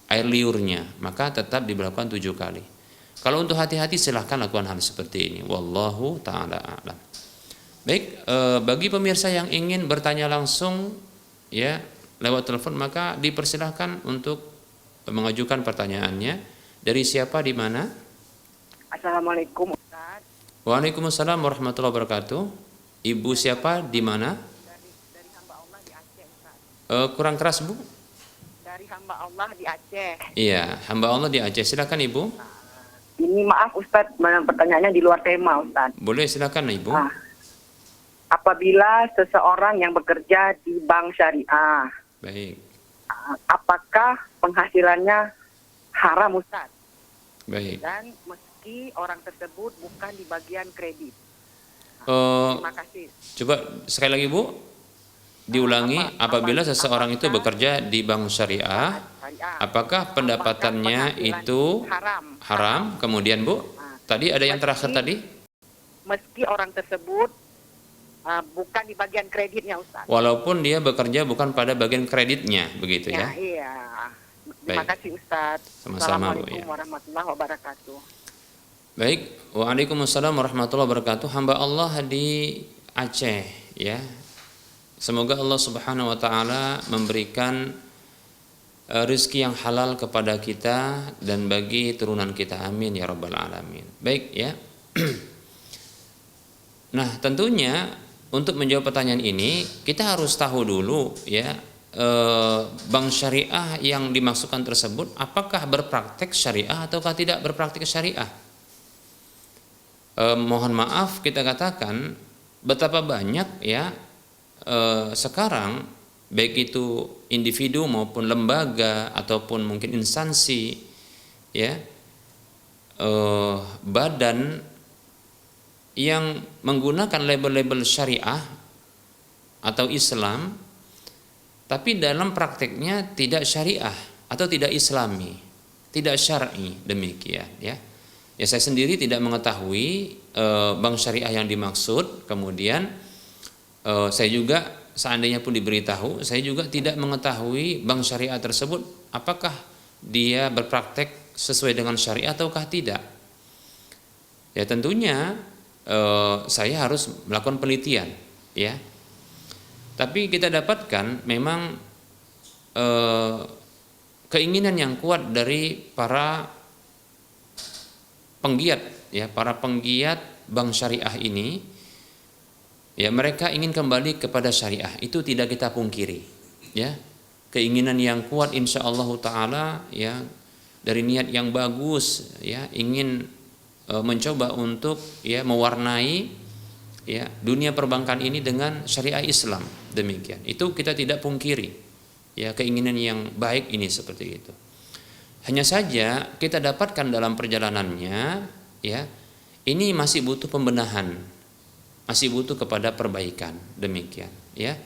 air liurnya, maka tetap diberlakukan 7 kali. Kalau untuk hati-hati silahkan lakukan hal seperti ini. Wallahu ta'ala a'lam. Baik, bagi pemirsa yang ingin bertanya langsung ya lewat telepon, maka dipersilahkan untuk mengajukan pertanyaannya. Dari siapa, di mana? Assalamualaikum Ustaz. Waalaikumsalam warahmatullahi wabarakatuh. Ibu siapa, di mana? Dari hamba Allah di Aceh Ustaz. Kurang keras Bu? Dari hamba Allah di Aceh. Iya, hamba Allah di Aceh. Silakan Ibu. Ini maaf Ustaz, pertanyaannya di luar tema Ustaz. Boleh, silakan Ibu. apabila seseorang yang bekerja di bank syariah, Baik. apakah penghasilannya haram Ustaz? Baik. Dan meski orang tersebut bukan di bagian kredit. Eh, Terima kasih. Coba sekali lagi Bu, diulangi. Apabila seseorang itu bekerja di bank syariah, Syariah. apakah pendapatannya penghasilan itu haram? Kemudian Bu, tadi ada yang terakhir tadi? Meski orang tersebut bukan di bagian kreditnya Ustaz. Walaupun dia bekerja bukan pada bagian kreditnya, begitu ya? Iya. Terima Baik. kasih Ustaz. Sama-sama, Bu, Assalamualaikum ya. warahmatullahi wabarakatuh. Baik, waalaikumsalam warahmatullahi wabarakatuh. Hamba Allah di Aceh, ya. Semoga Allah Subhanahu wa taala memberikan rezeki yang halal kepada kita dan bagi turunan kita. Amin ya rabbal alamin. Baik ya. Nah, tentunya untuk menjawab pertanyaan ini kita harus tahu dulu ya, bank syariah yang dimaksudkan tersebut apakah berpraktek syariah ataukah tidak berpraktek syariah. Mohon maaf kita katakan betapa banyak ya sekarang baik itu individu maupun lembaga ataupun mungkin instansi ya, badan yang menggunakan label-label syariah atau Islam tapi dalam prakteknya tidak syariah atau tidak islami, tidak syar'i, demikian ya. Ya, saya sendiri tidak mengetahui bank syariah yang dimaksud. Kemudian saya juga seandainya pun diberitahu, saya juga tidak mengetahui bank syariah tersebut apakah dia berpraktek sesuai dengan syariah ataukah tidak. Ya tentunya saya harus melakukan penelitian ya. Tapi kita dapatkan memang keinginan yang kuat dari para penggiat ya, para penggiat bank syariah ini ya, mereka ingin kembali kepada syariah, itu tidak kita pungkiri ya. Keinginan yang kuat insyaallah taala ya, dari niat yang bagus ya, ingin mencoba untuk ya mewarnai ya dunia perbankan ini dengan syariah Islam, demikian. Itu kita tidak pungkiri ya, keinginan yang baik ini seperti itu. Hanya saja kita dapatkan dalam perjalanannya ya, ini masih butuh pembenahan, masih butuh kepada perbaikan, demikian ya.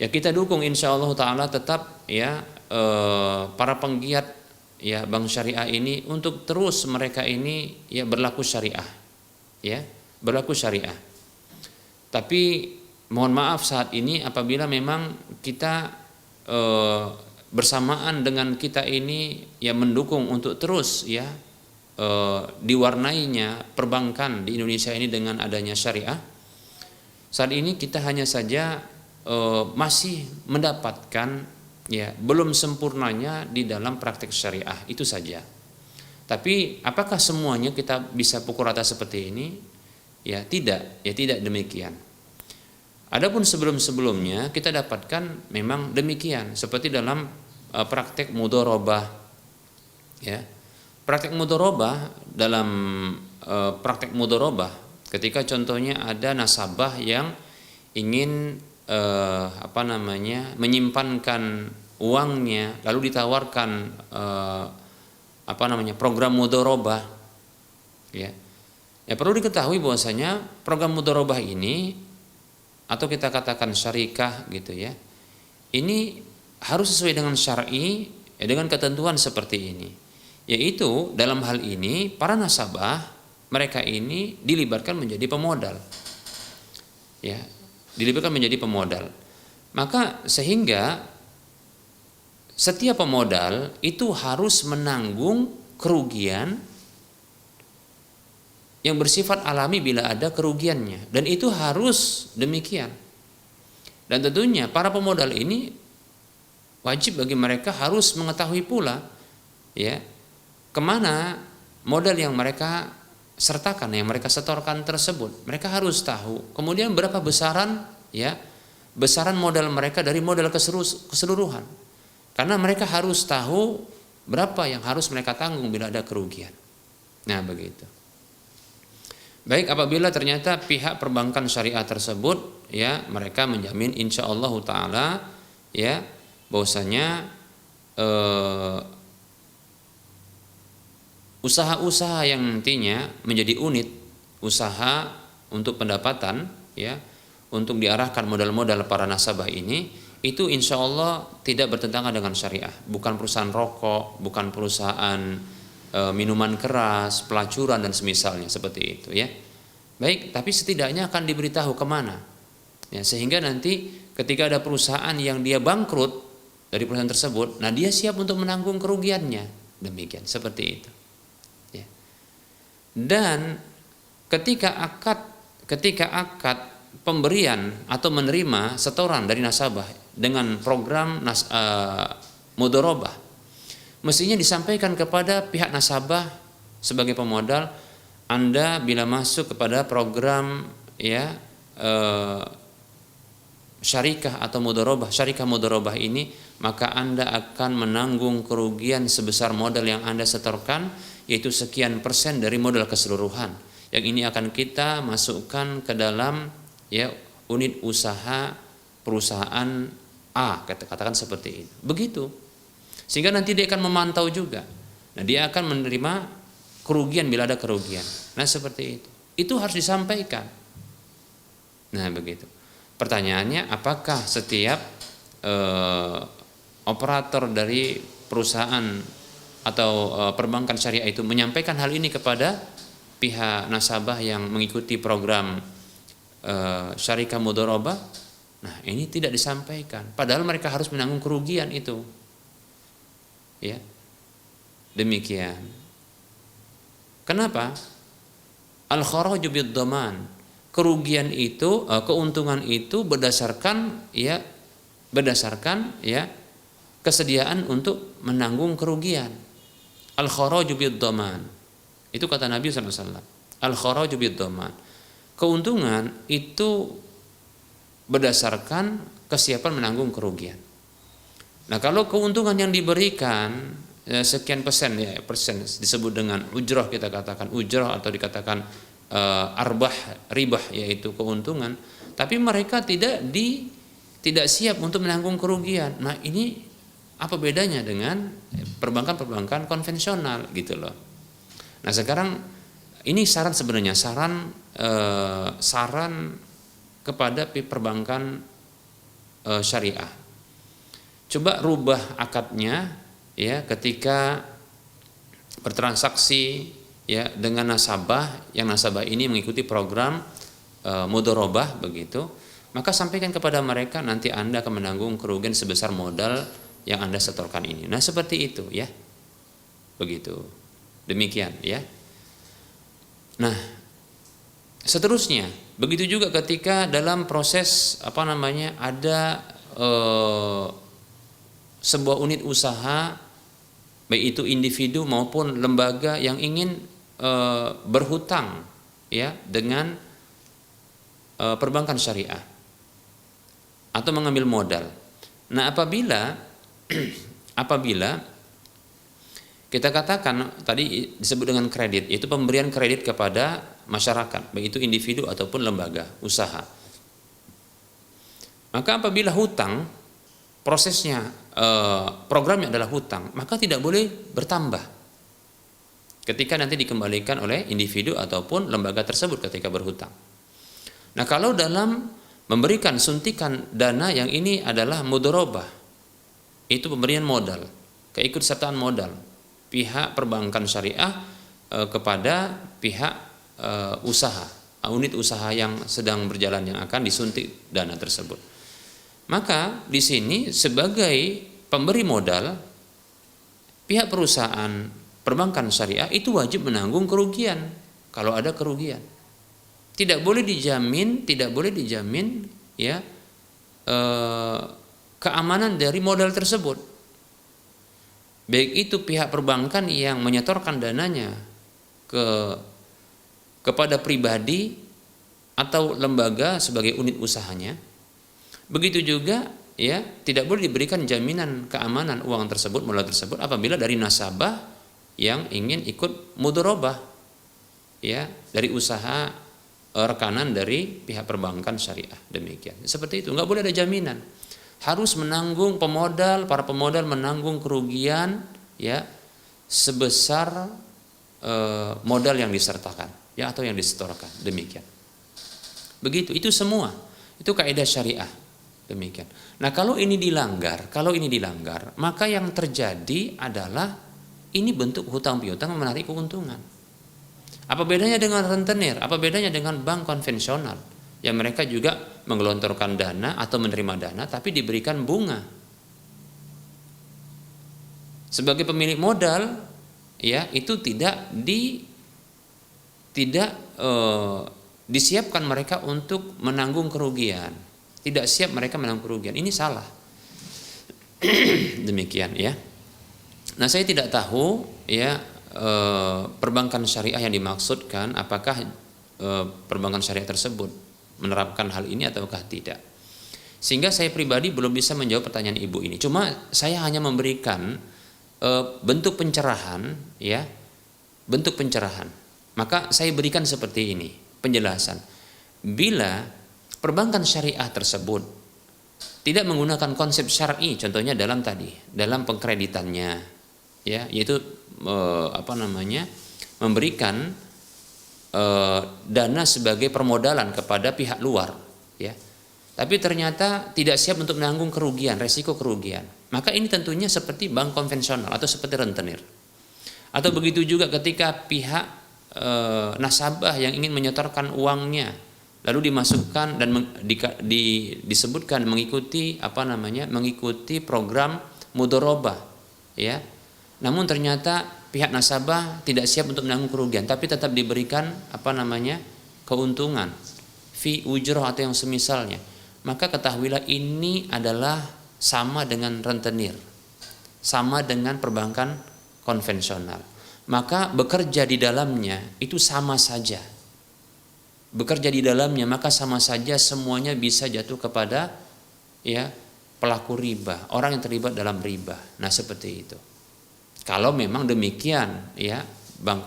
Ya kita dukung insyaallah taala tetap ya para penggiat ya bank syariah ini untuk terus mereka ini ya berlaku syariah ya, berlaku syariah. Tapi mohon maaf saat ini apabila memang kita bersamaan dengan kita ini ya mendukung untuk terus ya diwarnainya perbankan di Indonesia ini dengan adanya syariah, saat ini kita hanya saja masih mendapatkan ya belum sempurnanya di dalam praktek syariah, itu saja. Tapi apakah semuanya kita bisa pukul rata seperti ini? Ya tidak demikian. Adapun sebelum-sebelumnya kita dapatkan memang demikian, seperti dalam praktek mudharabah ya. Praktek mudharabah, dalam praktek mudharabah ketika contohnya ada nasabah yang ingin menyimpankan uangnya lalu ditawarkan program mudharabah ya. Ya perlu diketahui bahwasanya program mudharabah ini atau kita katakan syarikah gitu ya, ini harus sesuai dengan syar'i ya, dengan ketentuan seperti ini, yaitu dalam hal ini para nasabah mereka ini dilibatkan menjadi pemodal ya, dilibatkan menjadi pemodal. Maka sehingga setiap pemodal itu harus menanggung kerugian yang bersifat alami bila ada kerugiannya, dan itu harus demikian. Dan tentunya para pemodal ini wajib bagi mereka harus mengetahui pula ya kemana modal yang mereka sertakan, yang mereka setorkan tersebut. Mereka harus tahu kemudian berapa besaran ya, besaran modal mereka dari modal keseluruhan, karena mereka harus tahu berapa yang harus mereka tanggung bila ada kerugian. Nah begitu. Baik, apabila ternyata pihak perbankan syariah tersebut ya mereka menjamin insyaallah taala ya bahwasanya usaha-usaha yang nantinya menjadi unit usaha untuk pendapatan ya untuk diarahkan modal-modal para nasabah ini itu insya Allah tidak bertentangan dengan syariah, bukan perusahaan rokok, bukan perusahaan minuman keras, pelacuran dan semisalnya seperti itu ya. Baik, tapi setidaknya akan diberitahu kemana ya, sehingga nanti ketika ada perusahaan yang dia bangkrut dari perusahaan tersebut, nah dia siap untuk menanggung kerugiannya, demikian seperti itu ya. Dan ketika akad pemberian atau menerima setoran dari nasabah dengan program mudharabah, mestinya disampaikan kepada pihak nasabah sebagai pemodal, Anda bila masuk kepada program ya syarikah atau syarikah mudharabah ini, maka Anda akan menanggung kerugian sebesar modal yang Anda setorkan, yaitu sekian persen dari modal keseluruhan. Yang ini akan kita masukkan ke dalam ya unit usaha perusahaan A, katakan seperti itu. Begitu. Sehingga nanti dia akan memantau juga. Nah, dia akan menerima kerugian bila ada kerugian. Nah, seperti itu. Itu harus disampaikan. Nah, begitu. Pertanyaannya, apakah setiap operator dari perusahaan atau perbankan syariah itu menyampaikan hal ini kepada pihak nasabah yang mengikuti program syarikah mudharabah? Nah, ini tidak disampaikan. Padahal mereka harus menanggung kerugian itu. Ya. Demikian. Kenapa? Al-kharaju bid-dhaman. Kerugian itu, keuntungan itu berdasarkan kesediaan untuk menanggung kerugian. Al-kharaju bid-dhaman. Itu kata Nabi sallallahu alaihi wasallam. Al-kharaju bid-dhaman. Keuntungan itu berdasarkan kesiapan menanggung kerugian. Nah, kalau keuntungan yang diberikan sekian persen ya, persen disebut dengan ujrah, kita katakan ujrah atau dikatakan arbah, ribah, yaitu keuntungan, tapi mereka tidak siap untuk menanggung kerugian. Nah, ini apa bedanya dengan perbankan-perbankan konvensional gitu loh. Nah, sekarang ini saran sebenarnya saran kepada perbankan syariah. Coba rubah akadnya ya ketika bertransaksi ya dengan nasabah, yang nasabah ini mengikuti program mudharabah begitu, maka sampaikan kepada mereka nanti Anda akan menanggung kerugian sebesar modal yang Anda setorkan ini. Nah, seperti itu ya. Begitu. Demikian ya. Nah, seterusnya begitu juga ketika dalam proses ada sebuah unit usaha, baik itu individu maupun lembaga yang ingin berhutang ya dengan perbankan syariah atau mengambil modal. Nah, apabila kita katakan tadi disebut dengan kredit, yaitu pemberian kredit kepada masyarakat, baik itu individu ataupun lembaga usaha. Maka apabila hutang, prosesnya programnya adalah hutang, maka tidak boleh bertambah ketika nanti dikembalikan oleh individu ataupun lembaga tersebut ketika berhutang. Nah, kalau dalam memberikan suntikan dana yang ini adalah mudharabah, itu pemberian modal, keikutsertaan modal pihak perbankan syariah kepada pihak usaha, unit usaha yang sedang berjalan yang akan disuntik dana tersebut. Maka di sini sebagai pemberi modal, pihak perusahaan perbankan syariah itu wajib menanggung kerugian kalau ada kerugian. Tidak boleh dijamin ya keamanan dari modal tersebut. Baik itu pihak perbankan yang menyetorkan dananya kepada pribadi atau lembaga sebagai unit usahanya. Begitu juga ya tidak boleh diberikan jaminan keamanan uang tersebut, modal tersebut apabila dari nasabah yang ingin ikut mudharabah. ya dari usaha rekanan dari pihak perbankan syariah. Demikian. Seperti itu, nggak boleh ada jaminan. Harus menanggung para pemodal menanggung kerugian ya sebesar modal yang disertakan ya atau yang disetorkan. Demikian. Begitu, itu semua. Itu kaidah syariah. Demikian. Nah, kalau ini dilanggar, maka yang terjadi adalah ini bentuk hutang piutang menarik keuntungan. Apa bedanya dengan rentenir? Apa bedanya dengan bank konvensional? Yang mereka juga menggelontorkan dana atau menerima dana tapi diberikan bunga. Sebagai pemilik modal, ya itu tidak disiapkan mereka untuk menanggung kerugian. Tidak siap mereka menanggung kerugian. Ini salah. Demikian ya. Nah, saya tidak tahu ya perbankan syariah yang dimaksudkan, apakah perbankan syariah tersebut menerapkan hal ini ataukah tidak. Sehingga saya pribadi belum bisa menjawab pertanyaan ibu ini. Cuma saya hanya memberikan bentuk pencerahan ya. Bentuk pencerahan. Maka saya berikan seperti ini penjelasan. Bila perbankan syariah tersebut tidak menggunakan konsep syar'i, contohnya dalam pengkreditannya, ya, yaitu memberikan dana sebagai permodalan kepada pihak luar, ya, tapi ternyata tidak siap untuk menanggung resiko kerugian, maka ini tentunya seperti bank konvensional atau seperti rentenir. Atau begitu juga ketika pihak nasabah yang ingin menyetorkan uangnya lalu dimasukkan dan disebutkan mengikuti program mudharabah, ya. Namun ternyata pihak nasabah tidak siap untuk menanggung kerugian tapi tetap diberikan keuntungan, fee ujrah atau yang semisalnya. Maka ketahuilah ini adalah sama dengan rentenir, sama dengan perbankan konvensional. Maka bekerja di dalamnya itu sama saja. Bekerja di dalamnya maka sama saja semuanya bisa jatuh kepada ya pelaku riba, orang yang terlibat dalam riba. Nah, seperti itu. Kalau memang demikian ya bank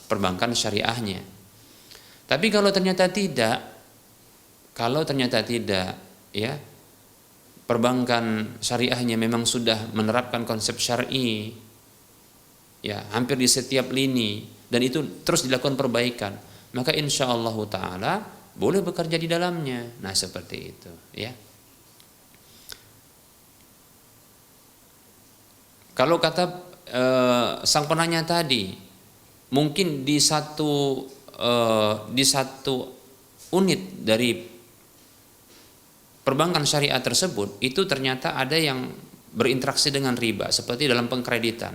perbankan syariahnya. Tapi kalau ternyata tidak ya perbankan syariahnya memang sudah menerapkan konsep syar'i ya hampir di setiap lini dan itu terus dilakukan perbaikan, maka insyaallah ta'ala boleh bekerja di dalamnya. Nah, seperti itu ya. Kalau kata sang penanya tadi, mungkin di satu unit dari perbankan syariah tersebut itu ternyata ada yang berinteraksi dengan riba seperti dalam pengkreditan.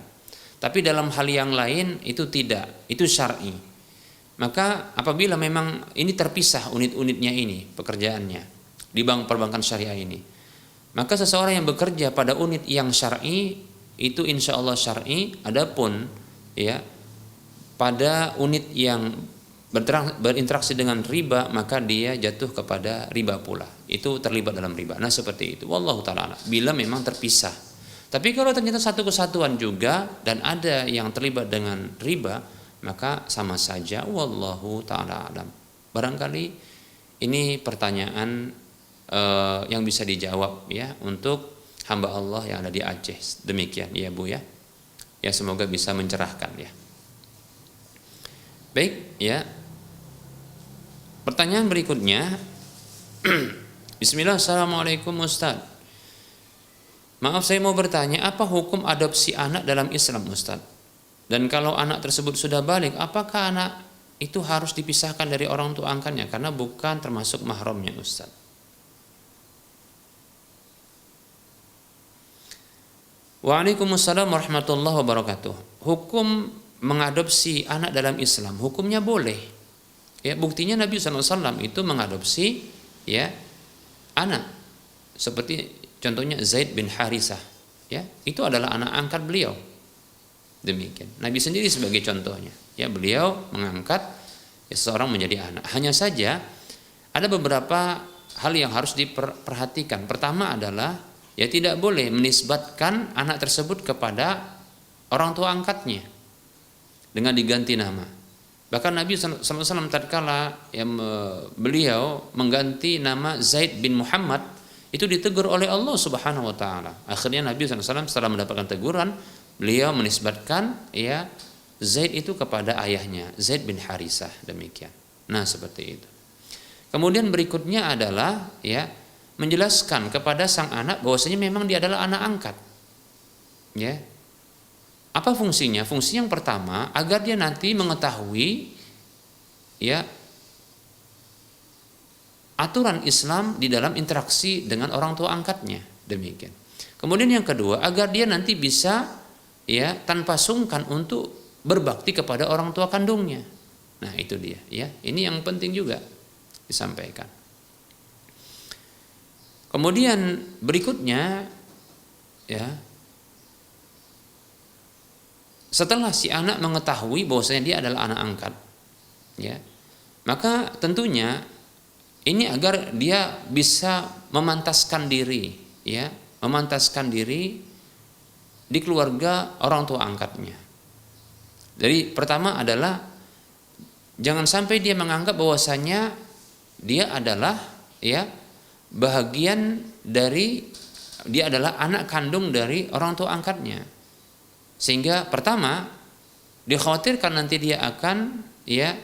Tapi dalam hal yang lain itu tidak, itu syar'i. Maka apabila memang ini terpisah unit-unitnya ini pekerjaannya di bank perbankan syariah ini, maka seseorang yang bekerja pada unit yang syar'i itu insya Allah syar'i. Adapun ya pada unit yang berinteraksi dengan riba maka dia jatuh kepada riba pula, itu terlibat dalam riba. Nah, seperti itu wallahu ta'ala bila memang terpisah. Tapi kalau ternyata satu kesatuan juga dan ada yang terlibat dengan riba, maka sama saja wallahu ta'ala alam. Barangkali ini pertanyaan yang bisa dijawab ya untuk hamba Allah yang ada di Aceh. Demikian ya Bu ya. Ya, semoga bisa mencerahkan ya. Baik ya. Pertanyaan berikutnya. Bismillah, assalamualaikum Ustaz. Maaf, saya mau bertanya, apa hukum adopsi anak dalam Islam Ustaz? Dan kalau anak tersebut sudah balik, apakah anak itu harus dipisahkan dari orang tua angkatnya karena bukan termasuk mahramnya Ustaz? Waalaikumsalam warahmatullahi wabarakatuh. Hukum mengadopsi anak dalam Islam, hukumnya boleh. Ya, buktinya Nabi SAW itu mengadopsi ya anak seperti contohnya Zaid bin Harisah, ya itu adalah anak angkat beliau. Demikian. Nabi sendiri sebagai contohnya, ya beliau mengangkat seseorang menjadi anak. Hanya saja ada beberapa hal yang harus diperhatikan. Pertama adalah ya tidak boleh menisbatkan anak tersebut kepada orang tua angkatnya dengan diganti nama. Bahkan Nabi SAW tatkala beliau mengganti nama Zaid bin Muhammad, itu ditegur oleh Allah Subhanahu wa taala. Akhirnya Nabi SAW setelah mendapatkan teguran, beliau menisbatkan ya Zaid itu kepada ayahnya, Zaid bin Harisah, demikian. Nah, seperti itu. Kemudian berikutnya adalah ya menjelaskan kepada sang anak bahwasanya memang dia adalah anak angkat. Ya. Apa fungsinya? Fungsi yang pertama agar dia nanti mengetahui ya aturan Islam di dalam interaksi dengan orang tua angkatnya, demikian. Kemudian yang kedua, agar dia nanti bisa ya tanpa sungkan untuk berbakti kepada orang tua kandungnya. Nah, itu dia ya. Ini yang penting juga disampaikan. Kemudian berikutnya ya, setelah si anak mengetahui bahwasanya dia adalah anak angkat, ya, maka tentunya ini agar dia bisa memantaskan diri, ya, memantaskan diri di keluarga orang tua angkatnya. Jadi pertama adalah jangan sampai dia menganggap bahwasanya dia adalah ya bahagian dari, dia adalah anak kandung dari orang tua angkatnya. Sehingga pertama dikhawatirkan nanti dia akan ya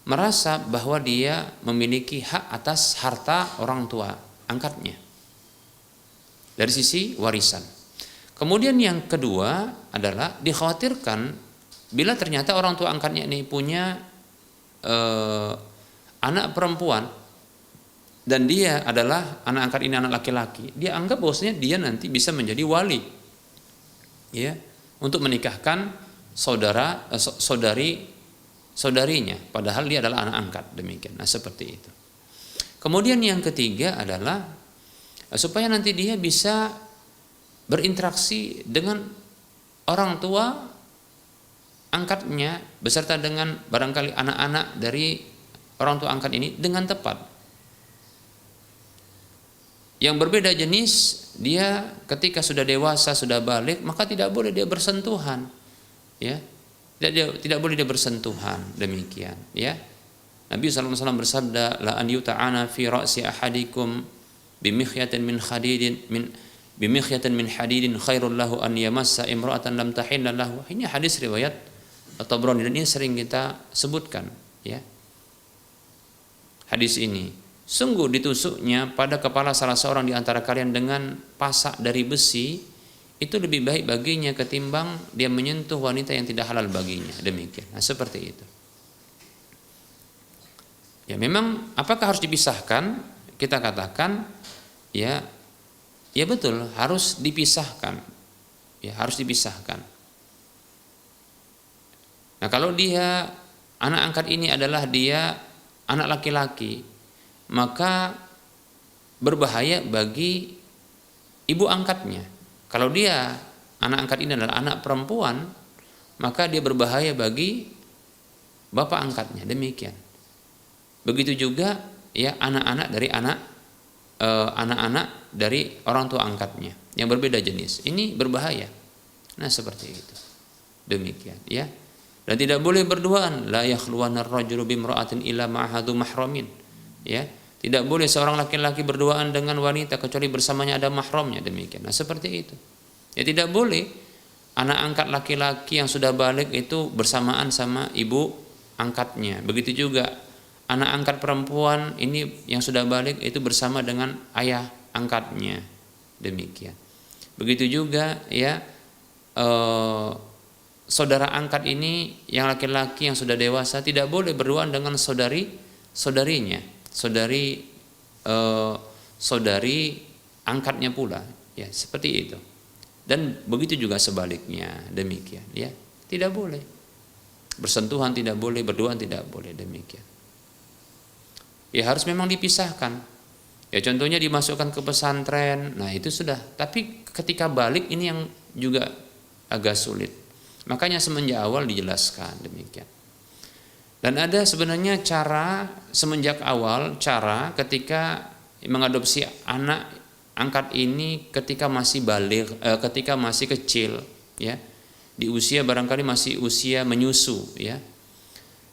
merasa bahwa dia memiliki hak atas harta orang tua angkatnya dari sisi warisan. Kemudian yang kedua adalah dikhawatirkan bila ternyata orang tua angkatnya ini punya anak perempuan dan dia adalah anak angkat ini anak laki-laki, dia anggap bahwasanya dia nanti bisa menjadi wali, ya, untuk menikahkan saudarinya, padahal dia adalah anak angkat, demikian. Nah, seperti itu. Kemudian yang ketiga adalah supaya nanti dia bisa berinteraksi dengan orang tua angkatnya beserta dengan barangkali anak-anak dari orang tua angkat ini dengan tepat. Yang berbeda jenis, dia ketika sudah dewasa, sudah balik, maka tidak boleh dia bersentuhan, ya, tidak boleh dia bersentuhan, demikian, ya. Nabi SAW bersabda, la an yuta'ana fi ra'si ahadikum bimikhyatin min hadidin khairul lahu an yamassa imra'atan lam tahilla lahu. Ini hadis riwayat At-Tabrani dan ini sering kita sebutkan, ya. Hadis ini, sungguh ditusuknya pada kepala salah seorang di antara kalian dengan pasak dari besi itu lebih baik baginya ketimbang dia menyentuh wanita yang tidak halal baginya, demikian. Nah, seperti itu. Ya, memang apakah harus dipisahkan? Kita katakan ya betul, harus dipisahkan. Ya, harus dipisahkan. Nah, kalau dia anak angkat ini adalah dia anak laki-laki, maka berbahaya bagi ibu angkatnya. Kalau dia anak angkat ini adalah anak perempuan, maka dia berbahaya bagi bapak angkatnya, demikian. Begitu juga ya anak-anak dari orang tua angkatnya yang berbeda jenis, ini berbahaya. Nah, seperti itu, demikian, ya. Dan tidak boleh berduaan, la yakhluwana ar-rajulu bimra'atin illa ma'ahadu mahramin. Ya, tidak boleh seorang laki-laki berduaan dengan wanita kecuali bersamanya ada mahramnya, demikian. Nah, seperti itu. Ya, tidak boleh anak angkat laki-laki yang sudah balik itu bersamaan sama ibu angkatnya. Begitu juga anak angkat perempuan ini yang sudah balik itu bersama dengan ayah angkatnya, demikian. Begitu juga ya saudara angkat ini yang laki-laki yang sudah dewasa tidak boleh berduaan dengan saudari angkatnya pula, ya, seperti itu. Dan begitu juga sebaliknya, demikian, ya. Tidak boleh bersentuhan, tidak boleh berduaan, tidak boleh, demikian. Ya, harus memang dipisahkan. Ya, contohnya dimasukkan ke pesantren, nah itu sudah. Tapi ketika balik ini yang juga agak sulit. Makanya semenjak awal dijelaskan, demikian. Dan ada sebenarnya cara semenjak awal, cara ketika mengadopsi anak angkat ini ketika masih baligh, ketika masih kecil, ya, di usia barangkali masih usia menyusu, ya.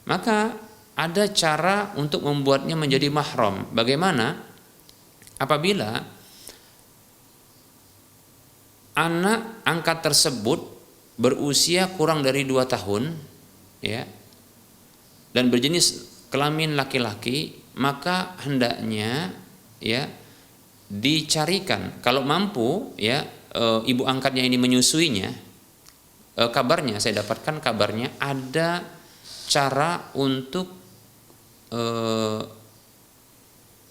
maka ada cara untuk membuatnya menjadi mahram. Bagaimana? Apabila anak angkat tersebut berusia kurang dari 2 tahun, ya, dan berjenis kelamin laki-laki, maka hendaknya, ya, dicarikan, kalau mampu, ya, ibu angkatnya ini menyusuinya. Kabarnya, saya dapatkan kabarnya ada cara untuk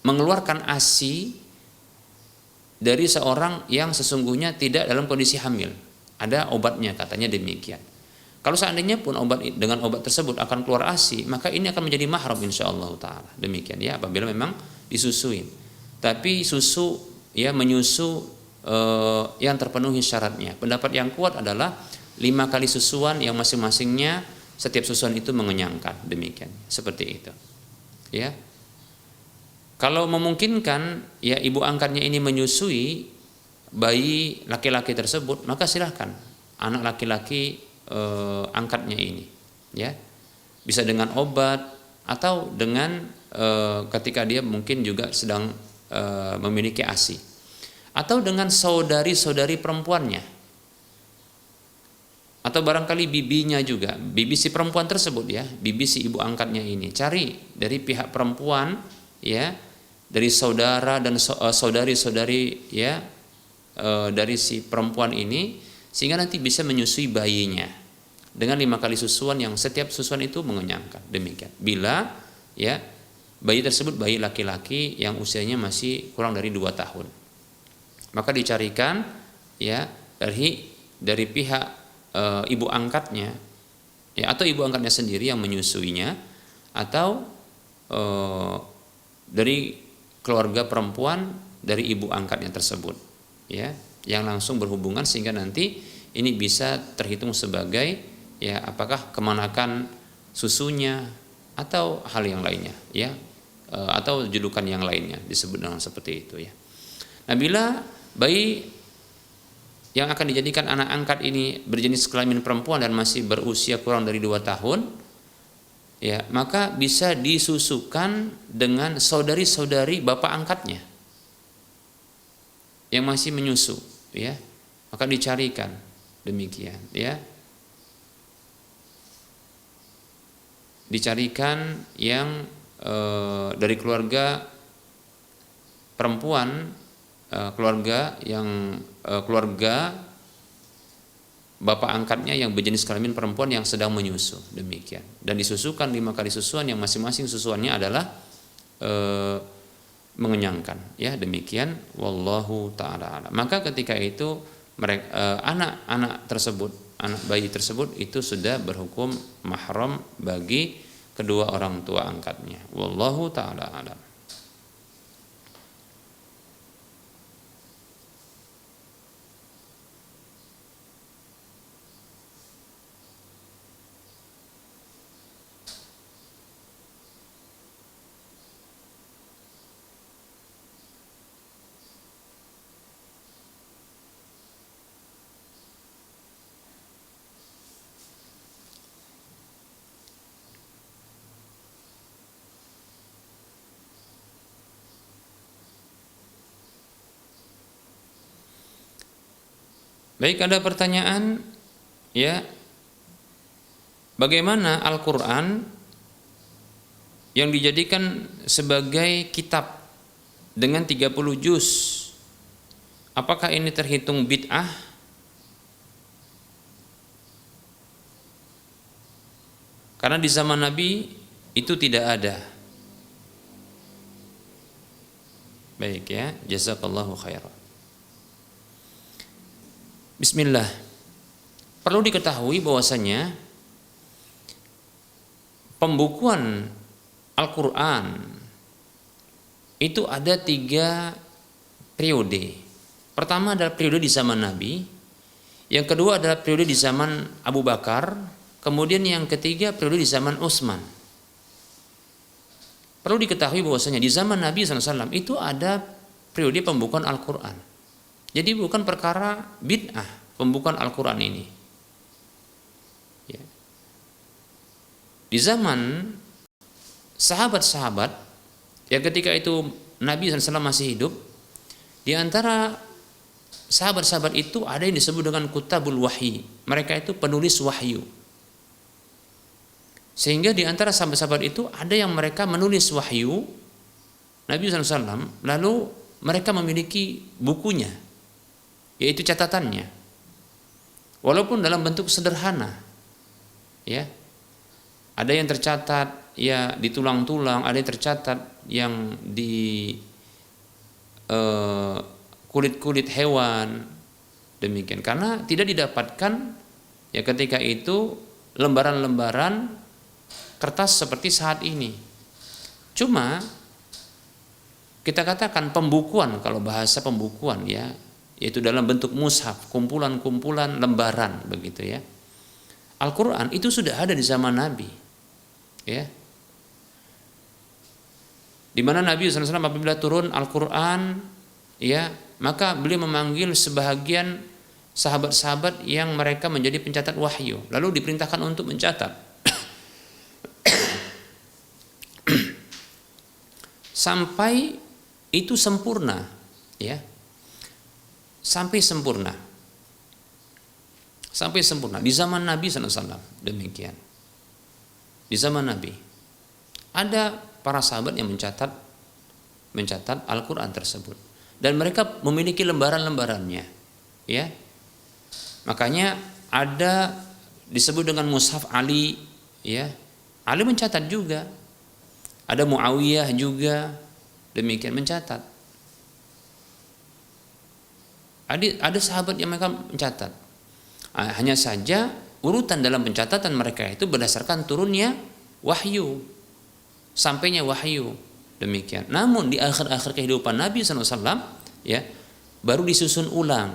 mengeluarkan ASI dari seorang yang sesungguhnya tidak dalam kondisi hamil. Ada obatnya, katanya demikian. Kalau seandainya pun dengan obat tersebut akan keluar ASI, maka ini akan menjadi mahram insyaallah taala. Demikian, ya, apabila memang disusuin. Tapi susu, ya, menyusu yang terpenuhi syaratnya. Pendapat yang kuat adalah 5 kali susuan yang masing-masingnya setiap susuan itu mengenyangkan. Demikian, seperti itu. Ya. Kalau memungkinkan, ya, ibu angkatnya ini menyusui bayi laki-laki tersebut, maka silahkan anak laki-laki angkatnya ini, ya, bisa dengan obat atau dengan ketika dia mungkin juga sedang memiliki ASI, atau dengan saudari-saudari perempuannya, atau barangkali bibinya juga, bibi si perempuan tersebut, ya, bibi si ibu angkatnya ini, cari dari pihak perempuan, ya, dari saudara dan saudari-saudari, ya, dari si perempuan ini, sehingga nanti bisa menyusui bayinya dengan 5 kali susuan yang setiap susuan itu mengenyangkan. Demikian. Bila, ya, bayi tersebut bayi laki-laki yang usianya masih kurang dari 2 tahun, maka dicarikan, ya, dari pihak ibu angkatnya, ya, atau ibu angkatnya sendiri yang menyusuinya, atau dari keluarga perempuan dari ibu angkatnya tersebut, ya, yang langsung berhubungan, sehingga nanti ini bisa terhitung sebagai, ya, apakah kemanakan susunya atau hal yang lainnya, ya, atau julukan yang lainnya disebut dengan seperti itu, ya. Nah, bila bayi yang akan dijadikan anak angkat ini berjenis kelamin perempuan dan masih berusia kurang dari 2 tahun, ya, maka bisa disusukan dengan saudari-saudari bapak angkatnya yang masih menyusu, ya, maka dicarikan demikian, ya, dicarikan yang dari keluarga perempuan, keluarga bapak angkatnya yang berjenis kelamin perempuan yang sedang menyusu, demikian, dan disusukan 5 kali susuan yang masing-masing susuannya adalah mengenyangkan, ya, demikian, wallahu taala alam. Maka ketika itu mereka, anak bayi tersebut itu sudah berhukum mahram bagi kedua orang tua angkatnya, wallahu taala alam. Baik, ada pertanyaan, ya, bagaimana Al-Quran yang dijadikan sebagai kitab dengan 30 juz, apakah ini terhitung bid'ah? Karena di zaman Nabi itu tidak ada. Baik, ya, jazakallahu khairan. Bismillah. Perlu diketahui bahwasanya pembukuan Al-Quran itu ada 3 periode. Pertama adalah periode di zaman Nabi, yang kedua adalah periode di zaman Abu Bakar, kemudian yang ketiga periode di zaman Utsman. Perlu diketahui bahwasanya di zaman Nabi SAW itu ada periode pembukuan Al-Quran. Jadi bukan perkara bid'ah pembukaan Al-Quran ini, ya. di zaman sahabat-sahabat, ya ketika itu Nabi SAW masih hidup, di antara sahabat-sahabat itu ada yang disebut dengan kutabul wahyi. Mereka itu penulis wahyu. Sehingga di antara sahabat-sahabat itu ada yang mereka menulis wahyu Nabi SAW, lalu mereka memiliki bukunya, yaitu catatannya, walaupun dalam bentuk sederhana, ya. Ada yang tercatat ya di tulang-tulang, ada yang tercatat yang di kulit-kulit hewan, demikian. Karena tidak didapatkan ya ketika itu lembaran-lembaran kertas seperti saat ini. Cuma kita katakan pembukuan, kalau bahasa pembukuan ya, yaitu dalam bentuk mushaf, kumpulan-kumpulan lembaran begitu ya. Al-Quran itu sudah ada di zaman Nabi, ya. Di mana Nabi SAW apabila turun Al-Quran, ya, maka beliau memanggil sebahagian sahabat-sahabat yang mereka menjadi pencatat wahyu, lalu diperintahkan untuk mencatat. Sampai itu sempurna, ya. Sampai sempurna di zaman Nabi SAW. Demikian di zaman Nabi ada para sahabat yang mencatat Al-Quran tersebut, dan mereka memiliki lembaran-lembarannya, ya. Makanya ada disebut dengan mushaf Ali, ya. Ali mencatat juga, ada Muawiyah juga demikian mencatat. Ada sahabat yang mereka mencatat. Hanya saja urutan dalam pencatatan mereka itu berdasarkan turunnya wahyu, sampainya wahyu, demikian. Namun di akhir-akhir kehidupan Nabi SAW, ya, baru disusun ulang.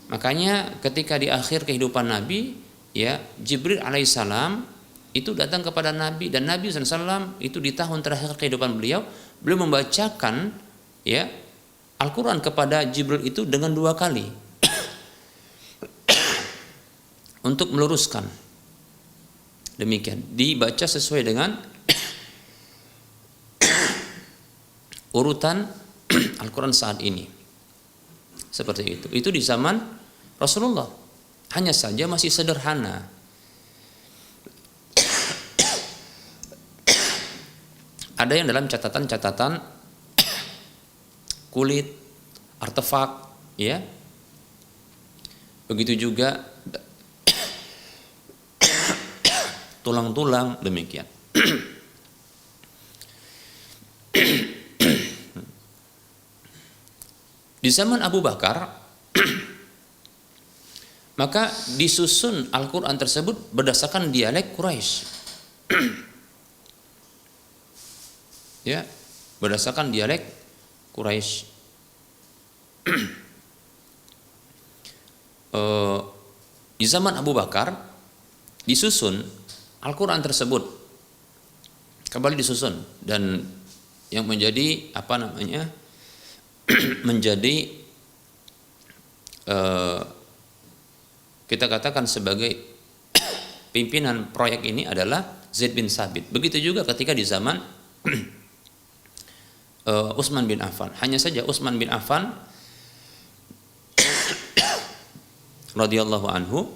Makanya ketika di akhir kehidupan Nabi, ya, Jibril alaihissalam itu datang kepada Nabi, dan Nabi SAW itu di tahun terakhir kehidupan beliau membacakan, ya, Al-Quran kepada Jibril itu dengan 2 kali untuk meluruskan. Demikian, dibaca sesuai dengan urutan Al-Quran saat ini. Seperti itu. Itu di zaman Rasulullah. Hanya saja masih sederhana. Ada yang dalam catatan-catatan kulit, artefak, ya. Begitu juga tulang-tulang, demikian. Di zaman Abu Bakar maka disusun Al-Quran tersebut berdasarkan dialek Quraisy. Ya, berdasarkan dialek Quraisy. Di zaman Abu Bakar disusun Al-Quran tersebut, kembali disusun, dan yang menjadi menjadi kita katakan sebagai pimpinan proyek ini adalah Zaid bin Sabit. Begitu juga ketika di zaman Utsman bin Affan. Hanya saja Utsman bin Affan radhiyallahu anhu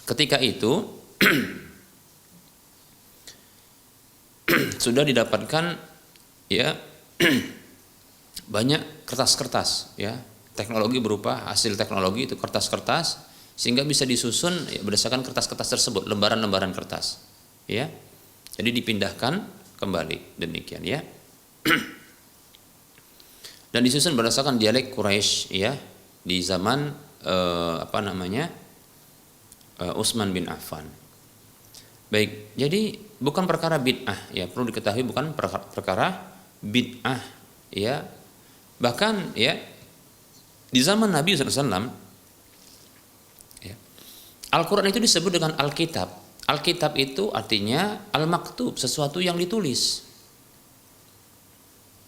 ketika itu sudah didapatkan, ya, banyak kertas-kertas, ya, teknologi berupa hasil teknologi itu kertas-kertas, sehingga bisa disusun, ya, berdasarkan kertas-kertas tersebut, lembaran-lembaran kertas, ya. Jadi dipindahkan kembali, demikian, ya. Dan disusun berdasarkan dialek Quraisy, ya, di zaman Utsman bin Affan. Baik, jadi bukan perkara bid'ah, ya, perlu diketahui bukan perkara bid'ah, ya. Bahkan, ya, di zaman Nabi SAW, ya, Al-Quran itu disebut dengan Alkitab. Alkitab itu artinya al-maktub, sesuatu yang ditulis,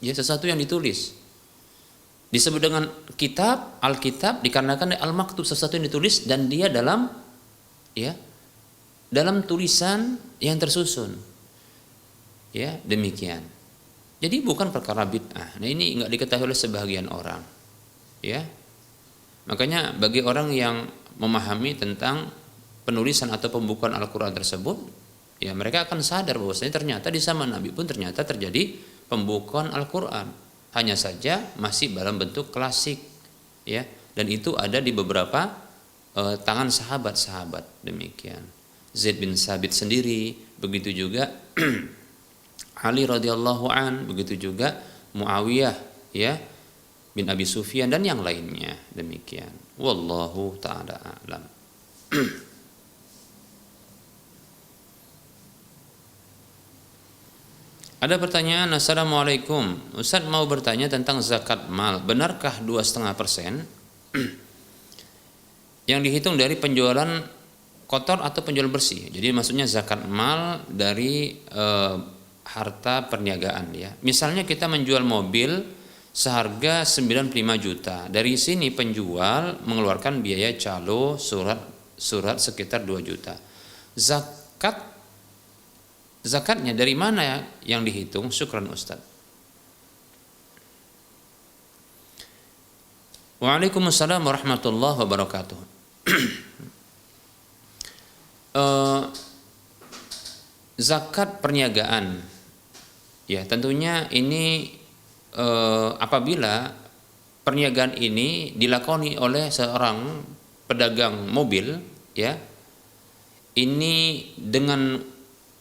ya, sesuatu yang ditulis. Disebut dengan kitab, Alkitab, dikarenakan al-maktub, sesuatu yang ditulis, dan dia dalam, ya, dalam tulisan yang tersusun. Ya, demikian. Jadi bukan perkara bid'ah. Nah, ini enggak diketahui oleh sebagian orang. Ya. Makanya bagi orang yang memahami tentang penulisan atau pembukuan Al-Qur'an tersebut, ya mereka akan sadar bahwasanya ternyata di zaman Nabi pun ternyata terjadi pembukuan Al-Qur'an. Hanya saja masih dalam bentuk klasik, ya. Dan itu ada di beberapa tangan sahabat-sahabat, demikian. Zaid bin Sabit sendiri, begitu juga Ali radhiyallahu an, begitu juga Muawiyah, ya, bin Abi Sufyan dan yang lainnya, demikian. Wallahu taala a'lam. Ada pertanyaan, Assalamualaikum. Ustaz mau bertanya tentang zakat mal. Benarkah 2,5% yang dihitung dari penjualan kotor atau penjualan bersih? Jadi maksudnya zakat mal dari harta perniagaan, ya. Misalnya kita menjual mobil seharga 95 juta. Dari sini penjual mengeluarkan biaya calo, surat sekitar 2 juta. Zakatnya dari mana yang dihitung? Syukran Ustaz. Waalaikumsalam warahmatullahi wabarakatuh. Zakat perniagaan, ya tentunya ini apabila perniagaan ini dilakoni oleh seorang pedagang mobil, ya, ini dengan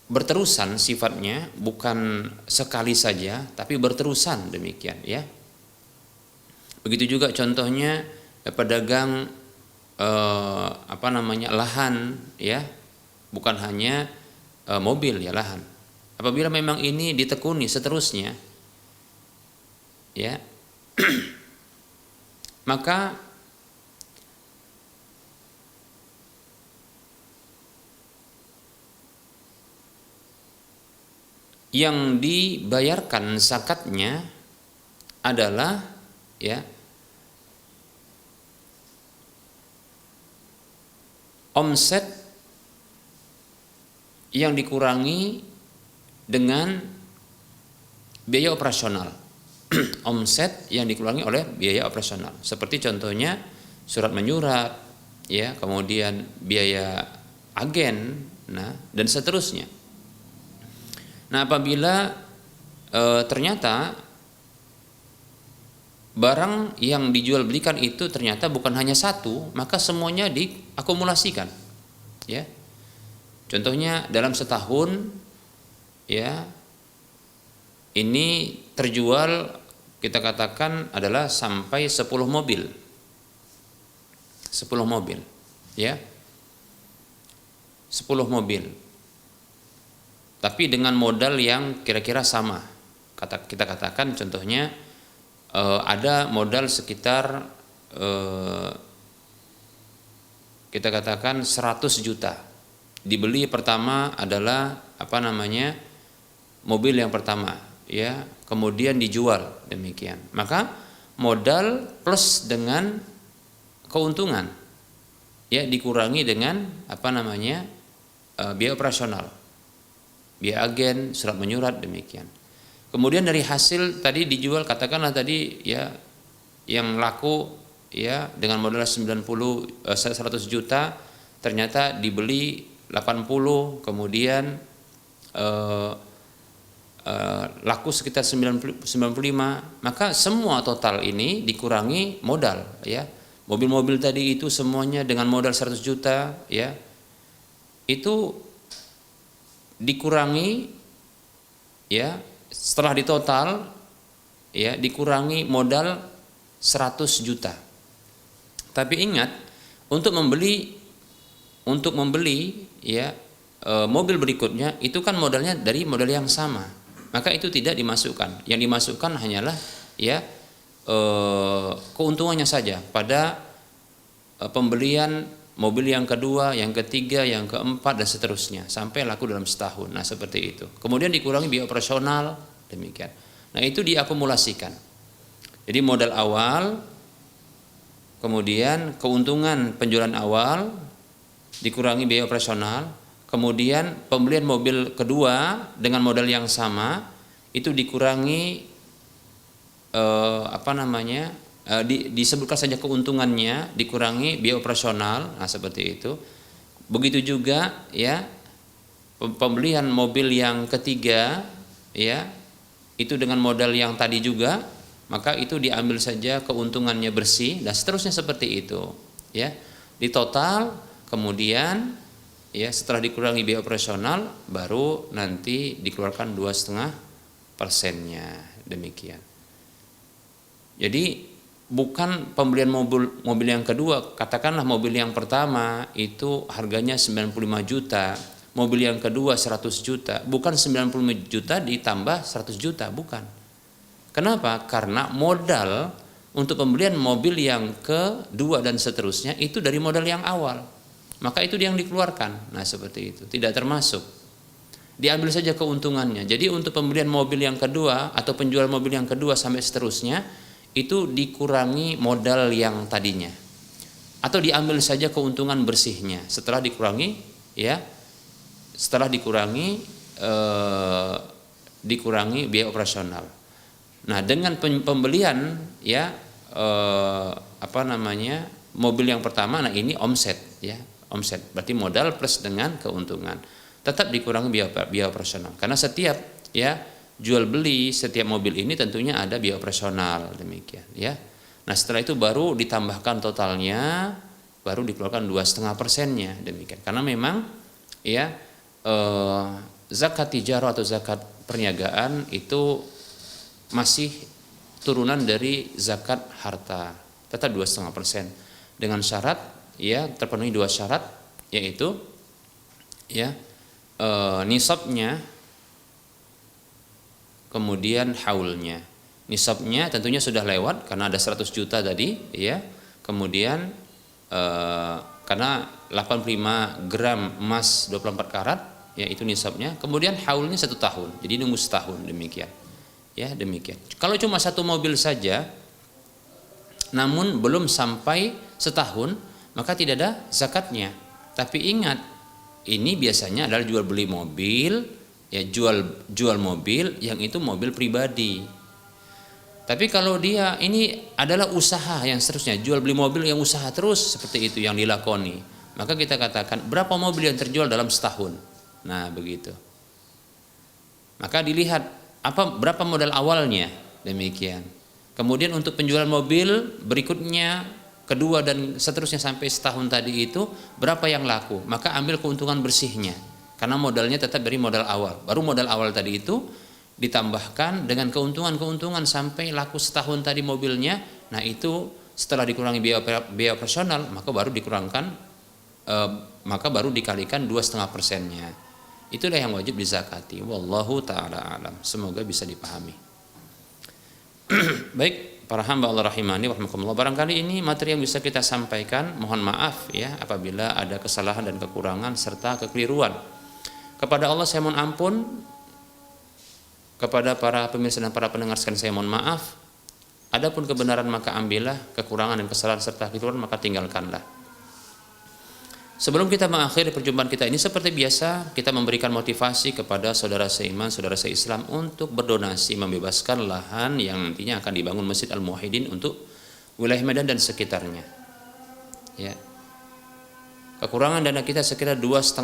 berterusan sifatnya, bukan sekali saja tapi berterusan, demikian, ya. Begitu juga contohnya pedagang lahan, ya, bukan hanya mobil, ya, lahan. Apabila memang ini ditekuni seterusnya, ya, maka yang dibayarkan zakatnya adalah, ya, omset yang dikurangi dengan biaya operasional. Omset yang dikurangi oleh biaya operasional. Seperti contohnya surat menyurat, ya, kemudian biaya agen, nah, dan seterusnya. Nah, apabila ternyata barang yang dijual belikan itu ternyata bukan hanya satu, maka semuanya diakumulasikan, ya. Contohnya dalam setahun, ya, ini terjual, kita katakan adalah sampai 10 mobil. 10 mobil, ya. 10 mobil. Tapi dengan modal yang kira-kira sama. Kita katakan contohnya ada modal sekitar kita katakan 100 juta. Dibeli pertama adalah mobil yang pertama, ya, kemudian dijual, demikian. Maka modal plus dengan keuntungan, ya, dikurangi dengan biaya operasional, biaya agen, surat menyurat, demikian. Kemudian dari hasil tadi dijual, katakanlah tadi, ya, yang laku, ya, dengan modal 100 juta ternyata dibeli 80, kemudian laku sekitar 95, maka semua total ini dikurangi modal, ya. Mobil-mobil tadi itu semuanya dengan modal 100 juta, ya, itu dikurangi, ya, setelah ditotal, ya, dikurangi modal 100 juta. Tapi ingat, untuk membeli, ya, mobil berikutnya itu kan modalnya dari modal yang sama, maka itu tidak dimasukkan. Yang dimasukkan hanyalah, ya, keuntungannya saja pada pembelian mobil yang kedua, yang ketiga, yang keempat, dan seterusnya sampai laku dalam setahun. Nah, seperti itu. Kemudian dikurangi biaya operasional, demikian. Nah, itu diakumulasikan. Jadi modal awal, kemudian keuntungan penjualan awal, dikurangi biaya operasional, kemudian pembelian mobil kedua dengan modal yang sama itu dikurangi disebutkan saja keuntungannya, dikurangi biaya operasional, nah seperti itu. Begitu juga ya pembelian mobil yang ketiga ya itu dengan modal yang tadi juga, maka itu diambil saja keuntungannya bersih dan seterusnya seperti itu ya. Di total kemudian ya setelah dikurangi biaya operasional baru nanti dikeluarkan 2,5%-nya, demikian. Jadi bukan pembelian mobil yang kedua, katakanlah mobil yang pertama itu harganya 95 juta, mobil yang kedua 100 juta, bukan 95 juta ditambah 100 juta, bukan. Kenapa? Karena modal untuk pembelian mobil yang kedua dan seterusnya itu dari modal yang awal, maka itu yang dikeluarkan. Nah seperti itu, tidak termasuk, diambil saja keuntungannya. Jadi untuk pembelian mobil yang kedua atau penjual mobil yang kedua sampai seterusnya itu dikurangi modal yang tadinya, atau diambil saja keuntungan bersihnya setelah dikurangi ya, setelah dikurangi biaya operasional. Nah dengan pembelian ya mobil yang pertama, nah ini omset ya, omset berarti modal plus dengan keuntungan, tetap dikurangi biaya operasional karena setiap ya jual beli setiap mobil ini tentunya ada biaya operasional, demikian ya. Nah setelah itu baru ditambahkan totalnya, baru dikeluarkan 2,5%-nya, demikian. Karena memang ya zakat tijarah atau zakat perniagaan itu masih turunan dari zakat harta, tetap 2,5% dengan syarat ya terpenuhi 2 syarat, yaitu ya nisabnya, kemudian haulnya. Nisabnya tentunya sudah lewat karena ada 100 juta tadi ya. Kemudian karena 85 gram emas 24 karat ya itu nisabnya. Kemudian haulnya 1 tahun. Jadi nunggu setahun, demikian. Ya, demikian. Kalau cuma satu mobil saja namun belum sampai setahun, maka tidak ada zakatnya. Tapi ingat, ini biasanya adalah jual beli mobil, ya jual mobil yang itu mobil pribadi. Tapi kalau dia ini adalah usaha yang seterusnya, jual beli mobil yang usaha terus seperti itu yang dilakoni, maka kita katakan berapa mobil yang terjual dalam setahun. Nah begitu. Maka dilihat berapa modal awalnya, demikian. Kemudian untuk penjualan mobil berikutnya, kedua dan seterusnya sampai setahun tadi itu berapa yang laku, maka ambil keuntungan bersihnya. Karena modalnya tetap dari modal awal. Baru modal awal tadi itu ditambahkan dengan keuntungan-keuntungan sampai laku setahun tadi mobilnya. Nah itu setelah dikurangi biaya operasional, maka baru dikalikan 2,5%-nya. Itulah yang wajib dizakati. Wallahu ta'ala alam. Semoga bisa dipahami. Baik, para hamba Allah rahimani warahmatullah. Barangkali ini materi yang bisa kita sampaikan. Mohon maaf ya apabila ada kesalahan dan kekurangan serta kekeliruan. Kepada Allah saya mohon ampun, kepada para pemirsa dan para pendengar sekalian saya mohon maaf. Adapun kebenaran maka ambillah, kekurangan dan kesalahan serta kekeliruan maka tinggalkanlah. Sebelum kita mengakhiri perjumpaan kita ini, seperti biasa kita memberikan motivasi kepada saudara seiman, saudara seislam untuk berdonasi membebaskan lahan yang nantinya akan dibangun Masjid Al-Muwahhidin untuk wilayah Medan dan sekitarnya. Ya. Kekurangan dana kita sekitar 2,2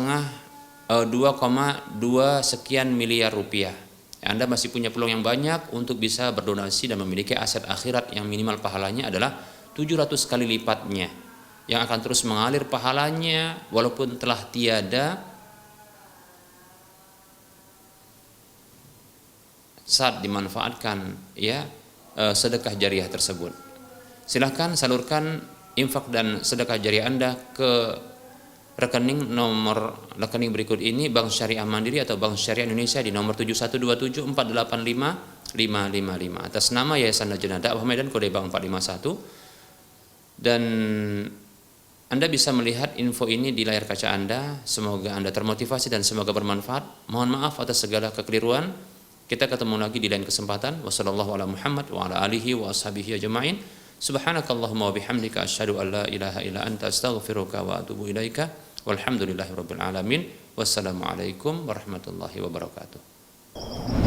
sekian miliar rupiah. Anda masih punya peluang yang banyak untuk bisa berdonasi dan memiliki aset akhirat yang minimal pahalanya adalah 700 kali lipatnya, yang akan terus mengalir pahalanya walaupun telah tiada saat dimanfaatkan ya sedekah jariah tersebut. Silahkan salurkan infak dan sedekah jariah Anda ke nomor rekening berikut ini: Bank Syariah Mandiri atau Bank Syariah Indonesia di nomor 7127485555 atas nama Yayasan Lajnah Dakwah Medan kode bank 451. Dan Anda bisa melihat info ini di layar kaca Anda. Semoga Anda termotivasi dan semoga bermanfaat. Mohon maaf atas segala kekeliruan. Kita ketemu lagi di lain kesempatan. Wassallallahu ala Muhammad wa ala alihi wa ashabihi ajma'in. Subhanakallahumma wa bihamdika asyhadu an la ilaha illa anta astaghfiruka wa atubu ilaika. Walhamdulillahirabbil alamin. Wassalamualaikum warahmatullahi wabarakatuh.